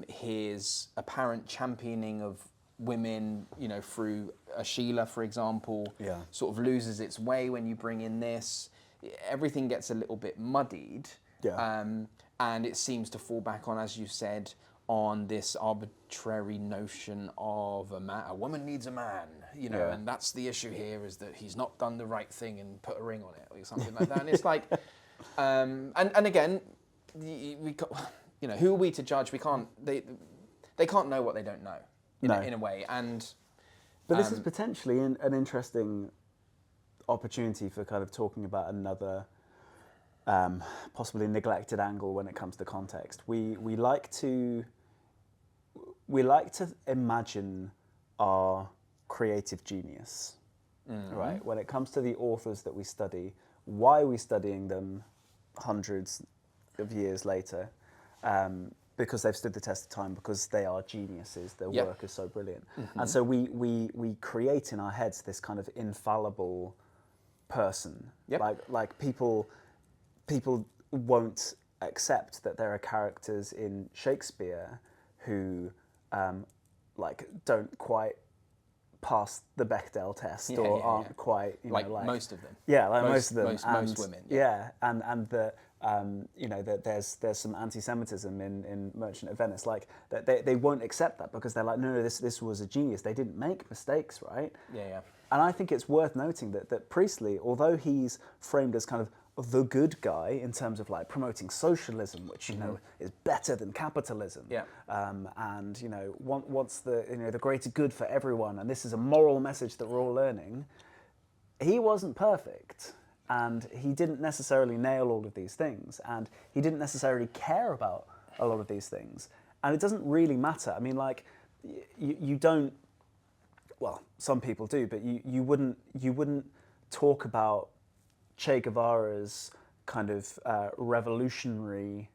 His apparent championing of women, through Sheila, for example, sort of loses its way when you bring in this. Everything gets a little bit muddied. Yeah. And it seems to fall back on, as you said, on this arbitrary notion of a woman needs a man, and that's the issue here, is that he's not done the right thing and put a ring on it or something like that. And it's like, and again, who are we to judge? We can't. They can't know what they don't know in a way. But this is potentially an interesting opportunity for kind of talking about another possibly neglected angle when it comes to context. We like to imagine our creative genius, right? When it comes to the authors that we study, why are we studying them hundreds of years later? Because they've stood the test of time, because they are geniuses, their work is so brilliant. And so we create in our heads this kind of infallible person. Like people won't accept that there are characters in Shakespeare who don't quite pass the Bechdel test aren't quite most of them. Yeah, most of them. Most women. And that there's some anti-Semitism in Merchant of Venice. Like that they won't accept that, because they're like, no, this was a genius. They didn't make mistakes, right? Yeah. And I think it's worth noting that Priestley, although he's framed as kind of the good guy in terms of like promoting socialism, which is better than capitalism, and wants the greater good for everyone, and this is a moral message that we're all learning. He wasn't perfect. and he didn't necessarily nail all of these things, and he didn't necessarily care about a lot of these things. And it doesn't really matter. I mean, like, you don't, well, some people do, but you wouldn't talk about Che Guevara's kind of revolutionary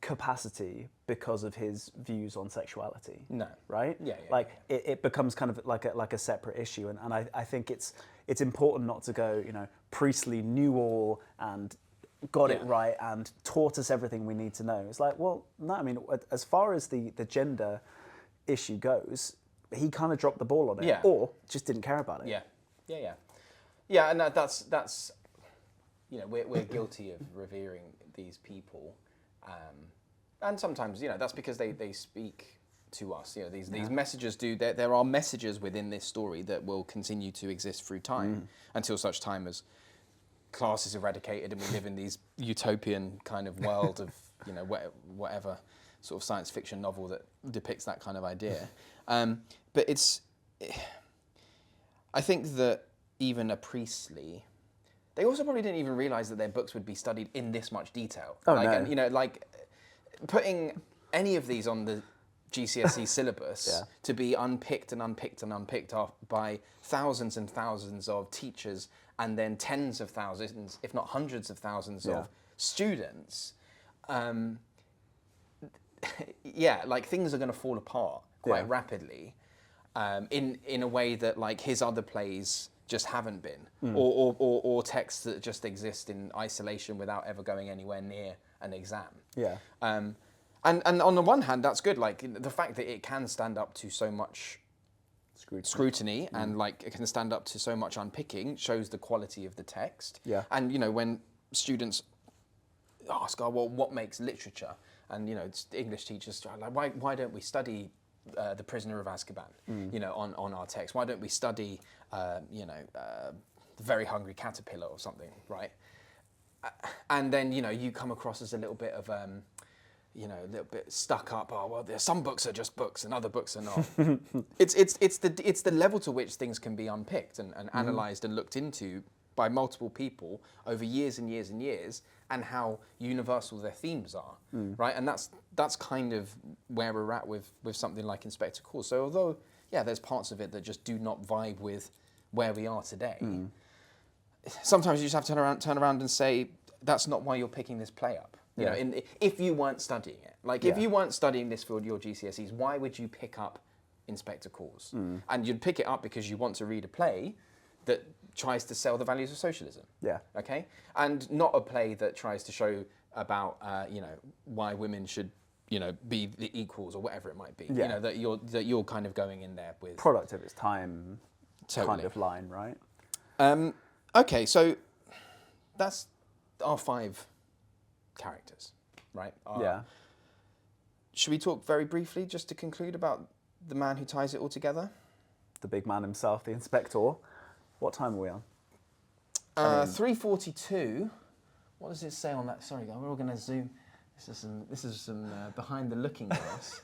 capacity because of his views on sexuality. No. Right? Yeah. Like it becomes kind of like a separate issue, and I think it's important not to go, Priestley knew all and got it right and taught us everything we need to know. It's like, well, no, I mean, as far as the gender issue goes, he kind of dropped the ball on it, or just didn't care about it. Yeah, and that's we're guilty of revering these people, and sometimes that's because they speak to us. These messages do. There are messages within this story that will continue to exist through time until such time as class is eradicated and we live in these utopian kind of world of whatever sort of science fiction novel that depicts that kind of idea. But I think that even a Priestley, they also probably didn't even realise that their books would be studied in this much detail. And, putting any of these on the GCSE syllabus to be unpicked and unpicked and unpicked off by thousands and thousands of teachers and then tens of thousands, if not hundreds of thousands of students, things are going to fall apart quite rapidly in a way that like his other plays just haven't been, or texts that just exist in isolation without ever going anywhere near an exam. And on the one hand, that's good. Like the fact that it can stand up to so much scrutiny and like it can stand up to so much unpicking shows the quality of the text. And when students ask, "Oh, well, what makes literature?" and English teachers are like, "Why don't we study The Prisoner of Azkaban?" On our text. Why don't we study The Very Hungry Caterpillar or something, right? And then you come across as a little bit of a little bit stuck up. Oh well, there's some books are just books and other books are not. it's the level to which things can be unpicked and analysed and looked into by multiple people over years and years and years, and how universal their themes are, right? And that's kind of where we're at with something like Inspector Calls. So although there's parts of it that just do not vibe with where we are today. Sometimes you just have to turn around and say that's not why you're picking this play up. If you weren't studying it, if you weren't studying this for your GCSEs, why would you pick up Inspector Calls? And you'd pick it up because you want to read a play that tries to sell the values of socialism. Okay, and not a play that tries to show about why women should be the equals or whatever it might be. That you're kind of going in there with product of its time kind of line, right? Okay, so that's our 5 characters, right? Should we talk very briefly, just to conclude, about the man who ties it all together? The big man himself, the inspector. What time are we on? 3:42. What does it say on that? Sorry, we're all going to zoom. This is some behind the looking glass.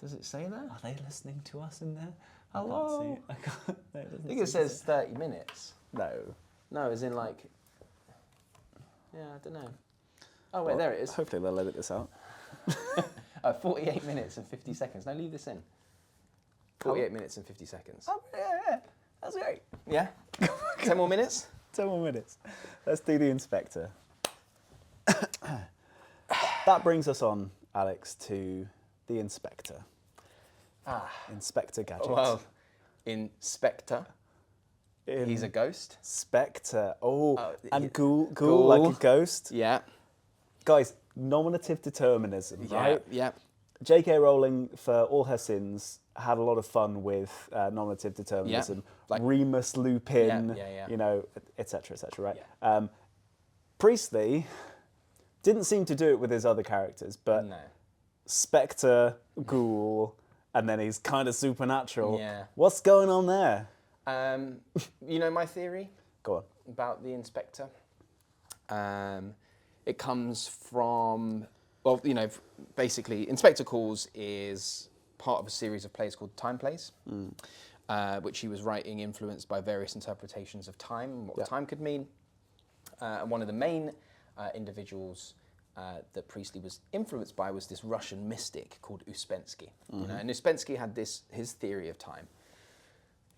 Does it say that? Are they listening to us in there? Hello? I can't see. I think it says 30 minutes. No, as in like... Yeah, I don't know. Oh, wait, there it is. Hopefully they'll edit this out. 48 minutes and 50 seconds. Now leave this in. 48 minutes and 50 seconds. Oh, yeah. That's great. Yeah? 10 more minutes? 10 more minutes. Let's do the inspector. That brings us on, Alex, to the inspector. Inspector Gadget. Well, Inspector. He's a ghost. Spectre. And ghoul like a ghost. Yeah. Guys, nominative determinism, right? Yeah. J.K. Rowling, for all her sins, had a lot of fun with nominative determinism. Like Remus Lupin, et cetera, right? Yeah. Priestley didn't seem to do it with his other characters, but Spectre, ghoul, and then he's kind of supernatural. Yeah. What's going on there? My theory? Go on. About the inspector? It comes from, well, basically, Inspector Calls is part of a series of plays called Time Plays. which he was writing influenced by various interpretations of time and what time could mean. And one of the main individuals that Priestley was influenced by was this Russian mystic called Uspensky. You know, and Uspensky had his theory of time.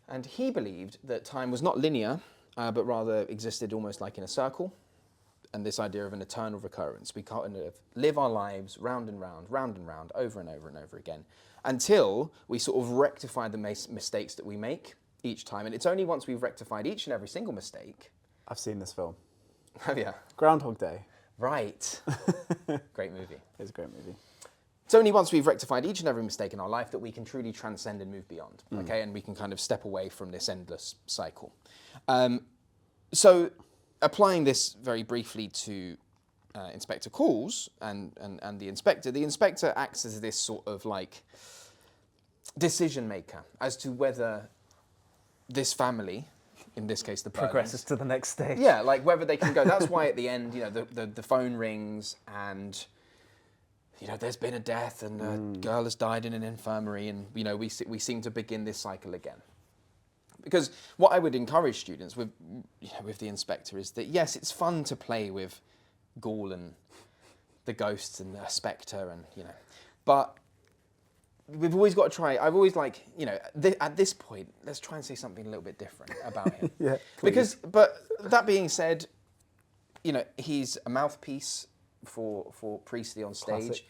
And he believed that time was not linear, but rather existed almost like in a circle. And this idea of an eternal recurrence. We kind of live our lives round and round, over and over and over again, until we sort of rectify the mistakes that we make each time. And it's only once we've rectified each and every single mistake. I've seen this film. Oh yeah. Groundhog Day. Right. Great movie. It's a great movie. It's only once we've rectified each and every mistake in our life that we can truly transcend and move beyond, okay? And we can kind of step away from this endless cycle. So applying this very briefly to Inspector Calls and the inspector acts as this sort of like decision maker as to whether this family, in this case the Birlings, Progresses to the next stage. yeah, like whether they can go. That's why at the end, you know, the phone rings and, you know, there's been a death and a girl has died in an infirmary, and, you know, we seem to begin this cycle again. Because what I would encourage students with, you know, with the inspector is that, yes, it's fun to play with Gaul and the ghosts and the spectre and, you know, but we've always got to try. I've always like, you know, at this point, let's try and say something a little bit different about him. Yeah, because, but that being said, you know, he's a mouthpiece for Priestley on stage. Classic.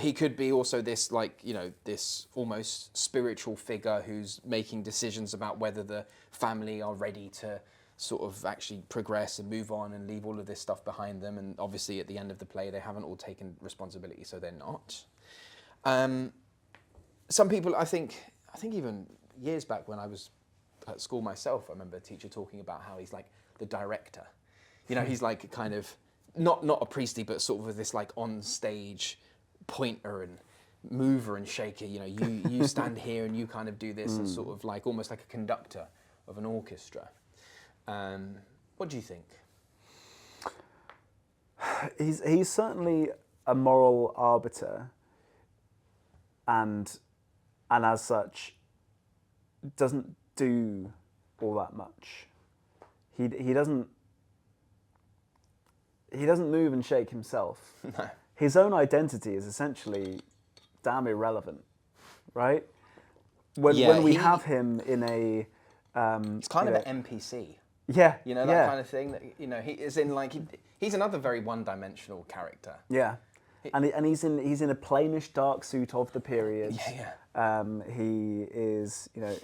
He could be also this, like, you know, this almost spiritual figure who's making decisions about whether the family are ready to sort of actually progress and move on and leave all of this stuff behind them. And obviously at the end of the play, they haven't all taken responsibility, so they're not. Some people, I think even years back when I was at school myself, I remember a teacher talking about how he's like the director. You know, he's like kind of, not a Priestley, but sort of this like on stage pointer and mover and shaker. You know, you stand here and you kind of do this, and sort of like almost like a conductor of an orchestra. What do you think? He's certainly a moral arbiter, and as such, doesn't do all that much. He doesn't move and shake himself. No. His own identity is essentially damn irrelevant, right? When we have him in a It's kind of an NPC. Yeah, You know, that kind of thing. That, you know, he is in like he's another very one-dimensional character. Yeah, and he's in a plainish dark suit of the period. Yeah. He is, you know,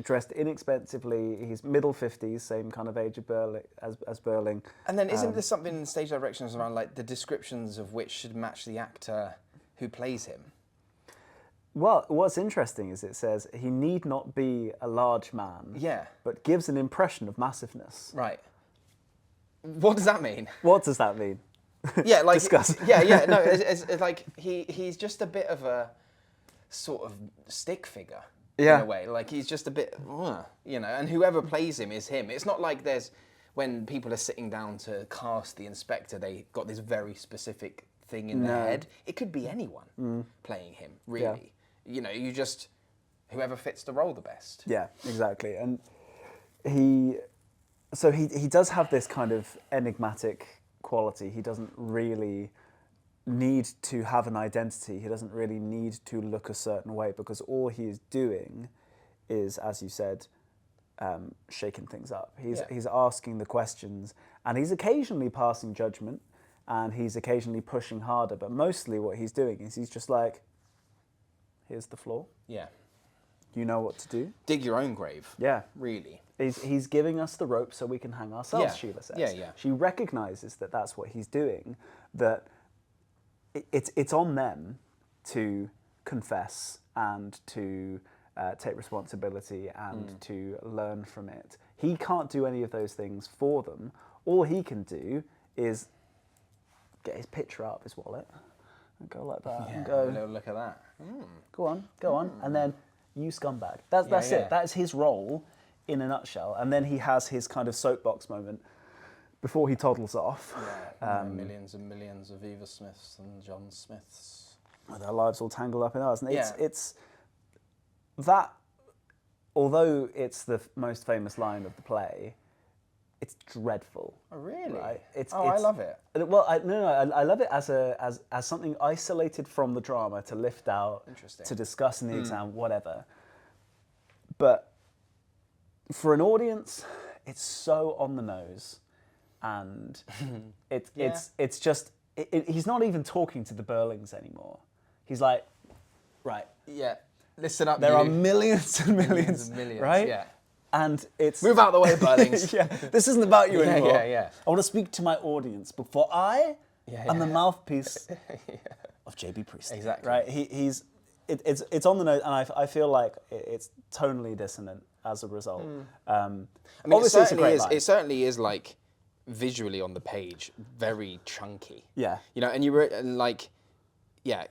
dressed inexpensively. He's middle 50s, same kind of age of as Birling. And then isn't there something in stage directions around like the descriptions of which should match the actor who plays him? Well, what's interesting is it says he need not be a large man. Yeah. But gives an impression of massiveness. Right. What does that mean? What does that mean? Yeah, like Discuss. Yeah. No, it's like he's just a bit of a sort of stick figure. Yeah. In a way, like he's just a bit, you know, and whoever plays him is him. It's not like there's, when people are sitting down to cast the inspector, they got this very specific thing in their head. It could be anyone playing him, really. Yeah. You know, you just, whoever fits the role the best. Yeah, exactly. And he does have this kind of enigmatic quality. He doesn't really need to have an identity. He doesn't really need to look a certain way, because all he is doing is, as you said, shaking things up. He's asking the questions, and he's occasionally passing judgment, and he's occasionally pushing harder, but mostly what he's doing is he's just like, here's the floor. Yeah. You know what to do. Dig your own grave. Yeah. Really. He's giving us the rope so we can hang ourselves, Yeah. Sheila says. Yeah. She recognises that that's what he's doing, that it's on them to confess and to take responsibility and to learn from it. He can't do any of those things for them. All he can do is get his picture up, his wallet, and go like that, and go, a little look at that. go on, and then you scumbag. That's Yeah. it. That's his role in a nutshell. And then he has his kind of soapbox moment before he toddles off. Yeah, millions and millions of Eva Smiths and John Smiths. Their lives all tangled up in ours. And Yeah. it's that although it's the most famous line of the play, it's dreadful. Oh, really? Right? I love it. Well, I love it as something isolated from the drama to lift out, Interesting. to discuss in the exam, whatever. But for an audience, it's so on the nose, and it's just he's not even talking to the Birlings anymore. He's like, right, Yeah. Listen up, there are millions and millions, right? Yeah. And it's Move out the way, Birlings. yeah, this isn't about you anymore. Yeah. I want to speak to my audience before I am the mouthpiece of J.B. Priestley. Exactly. Right? It's on the nose, and I feel like it's tonally dissonant as a result. I mean, Obviously, it's a great line. It certainly is like visually on the page, very chunky. Yeah. You know, and you were like, yeah,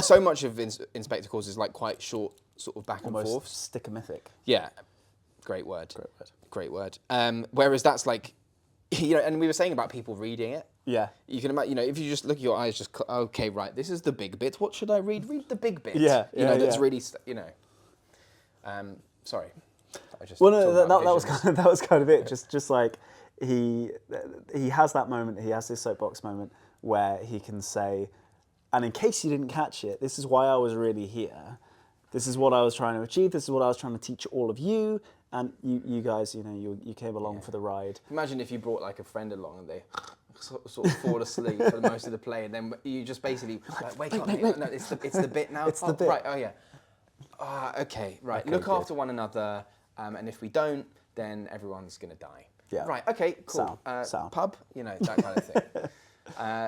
so much of Inspector Calls is like quite short, sort of back Almost and forth. stick-o-mythic. Yeah, great word. Great word. Whereas that's like, you know, and we were saying about people reading it. Yeah. You can imagine, you know, if you just look at your eyes, just okay, right, this is the big bit. What should I read? Read the big bit. Yeah, you know, that's yeah. really, you know. Sorry. I just Well, no, talked about that was kind of it. Just like he has that moment. He has this soapbox moment where he can say, and in case you didn't catch it, this is why I was really here. This is what I was trying to achieve. This is what I was trying to teach all of you. And you guys, you know, you came along for the ride. Imagine if you brought like a friend along and they sort of fall asleep for most of the play, and then you just basically like, wake up. No, it's the bit now. It's the bit. Right. Oh yeah. Okay. Right. Okay, Look good. after one another, and if we don't, then everyone's gonna die. Yeah. Right. Okay. Cool. Sound. Pub. You know, that kind of thing.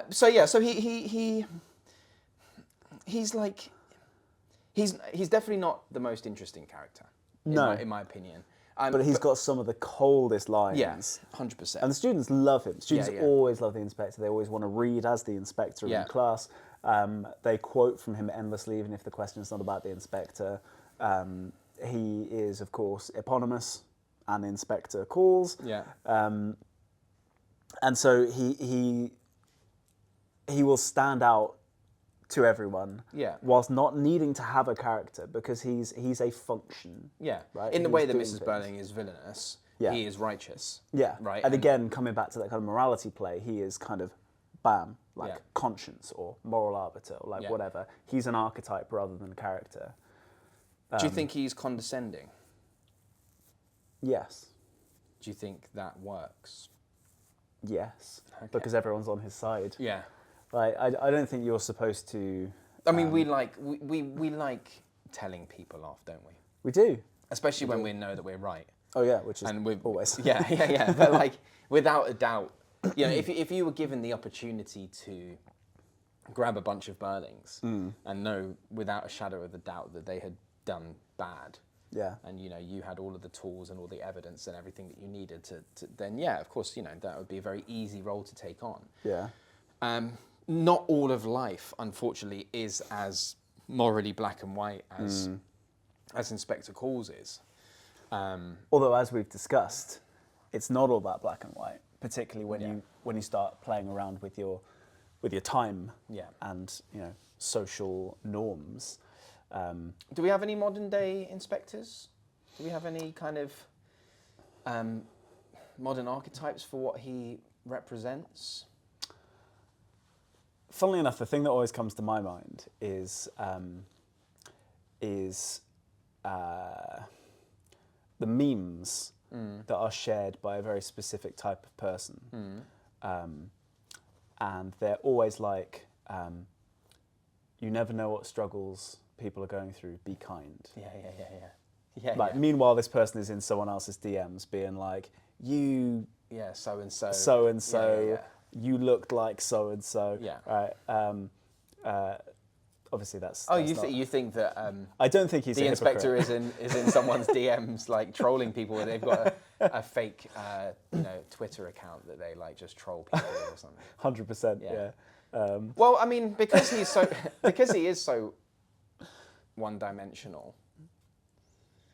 So yeah. So he's like he's definitely not the most interesting character. In my opinion. But he's got some of the coldest lines. Yeah, 100%. And the students love him. Students Yeah. always love the inspector. They always want to read as the inspector in class. They quote from him endlessly, even if the question is not about the inspector. He is, of course, eponymous, and the inspector calls. Yeah. And so he will stand out to everyone, whilst not needing to have a character, because he's a function. Yeah, right? In the He's way that doing Mrs. things. Birling is villainous, Yeah. he is righteous. Yeah, Right. And again, coming back to that kind of morality play, he is kind of, bam, like Yeah. conscience or moral arbiter or like whatever. He's an archetype rather than a character. Do you think he's condescending? Yes. Do you think that works? Yes. Okay. Because everyone's on his side. Yeah. Like, I don't think you're supposed to... I mean, we like telling people off, don't we? We do. Especially when we know that we're right. Oh yeah, which is And we're always. Yeah. But like, without a doubt, you know, if you were given the opportunity to grab a bunch of Birlings and know without a shadow of a doubt that they had done bad, Yeah. and you know you had all of the tools and all the evidence and everything that you needed to then of course, you know, that would be a very easy role to take on. Yeah. Not all of life, unfortunately, is as morally black and white as Inspector Calls is. Although, as we've discussed, it's not all that black and white, particularly when you start playing around with your time and, you know, social norms. Do we have any modern day inspectors? Do we have any kind of modern archetypes for what he represents? Funnily enough, the thing that always comes to my mind is the memes that are shared by a very specific type of person. And they're always like, you never know what struggles people are going through, be kind. Yeah. Meanwhile, this person is in someone else's DMs being like, you... Yeah, so-and-so. So-and-so, Yeah. you looked like so-and-so. Yeah. Right. Obviously, that's... Oh, that's you think that I don't think he's the a inspector hypocrite. is in someone's DMs, like trolling people, where they've got a fake, Twitter account that they like just troll people or something. 100%, yeah. Well, I mean, because he is so one-dimensional.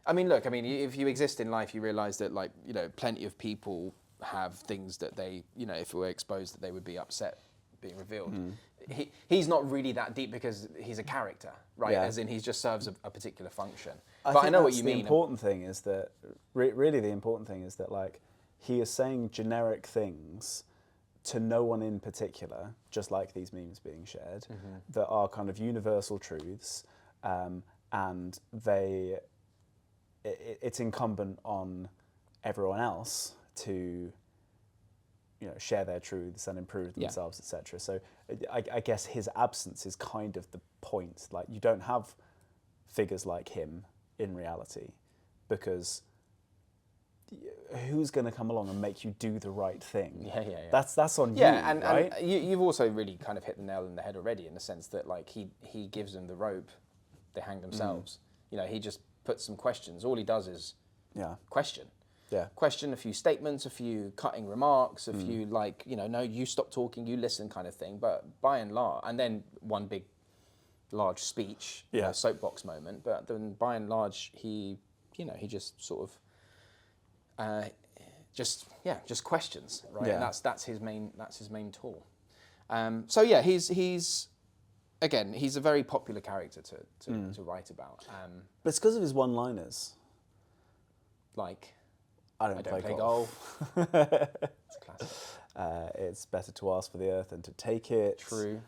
I mean, look, if you exist in life, you realise that, like, you know, plenty of people have things that they, you know, if it were exposed, that they would be upset being revealed. he's not really that deep because he's a character, right? Yeah. As in he just serves a particular function. I But I think know what that's you the mean. important thing is that really the important thing is that like he is saying generic things to no one in particular, just like these memes being shared, that are kind of universal truths, and it's incumbent on everyone else to share their truths and improve themselves, etc. So I guess his absence is kind of the point. Like you don't have figures like him in reality, because who's going to come along and make you do the right thing? Yeah. That's on you, And right? and you've also really kind of hit the nail on the head already, in the sense that like he gives them the rope, they hang themselves. He just puts some questions. All he does is question. Yeah. Question a few statements, a few cutting remarks, a few no, you stop talking, you listen kind of thing. But by and large, and then one big, large speech, soapbox moment. But then by and large, he just sort of, just questions, right? Yeah. And that's his main tool. So yeah, he's again, he's a very popular character to write about. But it's because of his one-liners. Like. I don't play golf. It's a classic. It's better to ask for the earth than to take it. True.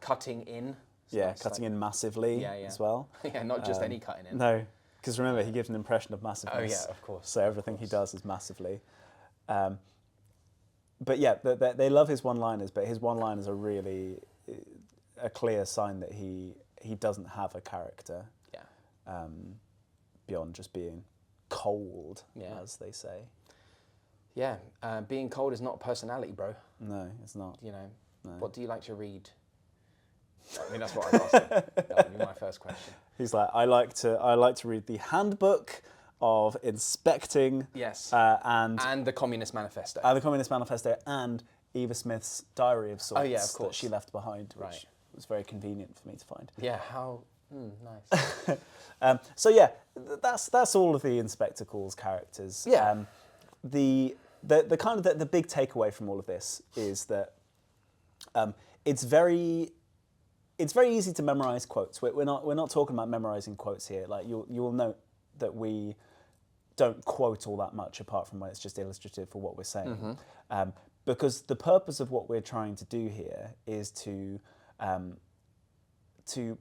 Cutting in. Cutting in massively as well. Yeah, not just any cutting in. No, because remember, he gives an impression of massiveness. Oh yeah, of course. So everything he does is massively. But yeah, they love his one-liners, but his one-liners are really a clear sign that he doesn't have a character. Yeah. Beyond just being cold, as they say. Yeah, being cold is not a personality, bro. No, it's not. No. What do you like to read? I mean, that's what I was asking. That would be my first question. He's like, I like to read the handbook of inspecting. Yes. And the Communist Manifesto. The Communist Manifesto and Eva Smith's diary of sorts. Oh yeah, of course. That she left behind, which was very convenient for me to find. Yeah. How nice. So yeah, that's all of the Inspectacles characters. Yeah. The kind of the big takeaway from all of this is that it's very easy to memorize quotes. We're not talking about memorizing quotes here. Like you will note that we don't quote all that much, apart from when it's just illustrative for what we're saying. Because the purpose of what we're trying to do here is to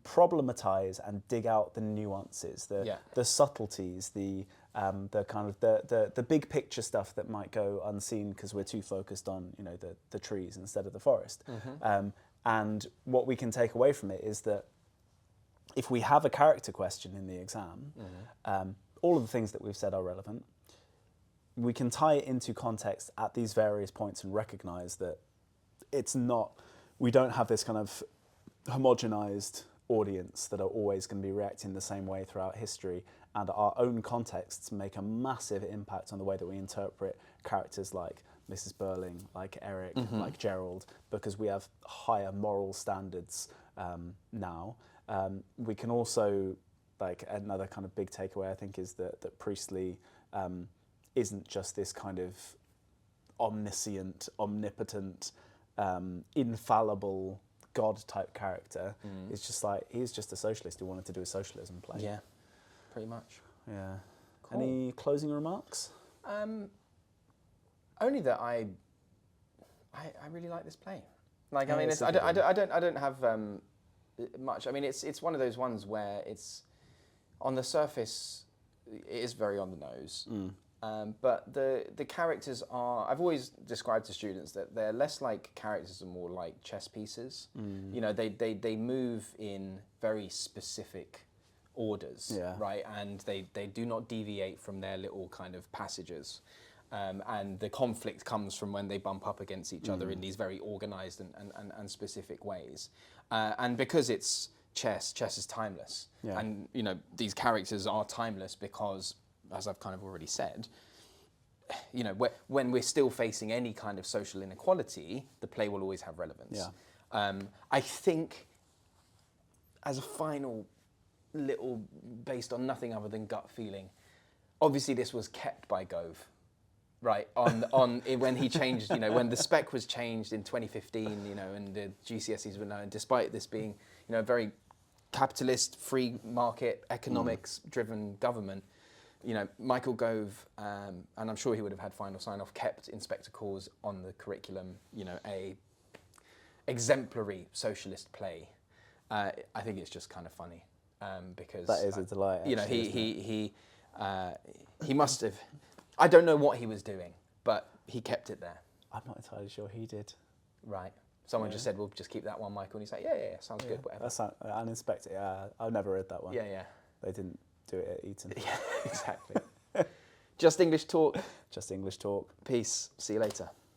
problematize and dig out the nuances, the subtleties, the kind of the big picture stuff that might go unseen because we're too focused on the trees instead of the forest. And what we can take away from it is that if we have a character question in the exam, all of the things that we've said are relevant. We can tie it into context at these various points and recognize that we don't have this kind of homogenized audience that are always going to be reacting the same way throughout history, and our own contexts make a massive impact on the way that we interpret characters like Mrs. Birling, like Eric, like Gerald, because we have higher moral standards now. We can also, like, another kind of big takeaway I think is that Priestley isn't just this kind of omniscient, omnipotent, infallible God type character. It's just like he's just a socialist who wanted to do a socialism play. Yeah, pretty much. Yeah. Cool. Any closing remarks? Only that I really like this play. Like, Yeah, I mean, it's it's, a I good don't have much. I mean, it's one of those ones where it's on the surface, it is very on the nose. But the characters are, I've always described to students that they're less like characters and more like chess pieces. They move in very specific orders, right? And they do not deviate from their little kind of passages. And the conflict comes from when they bump up against each other in these very organized and specific ways. And because it's chess is timeless. And, these characters are timeless because, as I've kind of already said, when we're still facing any kind of social inequality, the play will always have relevance. I think, as a final little, based on nothing other than gut feeling, obviously this was kept by Gove. right, when he changed, when the spec was changed in 2015, and the GCSEs were known, despite this being, a very capitalist, free market, economics-driven government, Michael Gove, and I'm sure he would have had final sign-off, kept Inspector Calls on the curriculum, a exemplary socialist play. I think it's just kind of funny, because That is a delight. Actually, he must have. I don't know what he was doing, but he kept it there. I'm not entirely sure he did. Right. Someone just said, "Well, just keep that one, Michael." And he's like, "Yeah, sounds good, whatever." That's an Inspector. Yeah, I've never read that one. Yeah. They didn't do it at Eton. Yeah, exactly. Just English Talk. Just English Talk. Peace. See you later.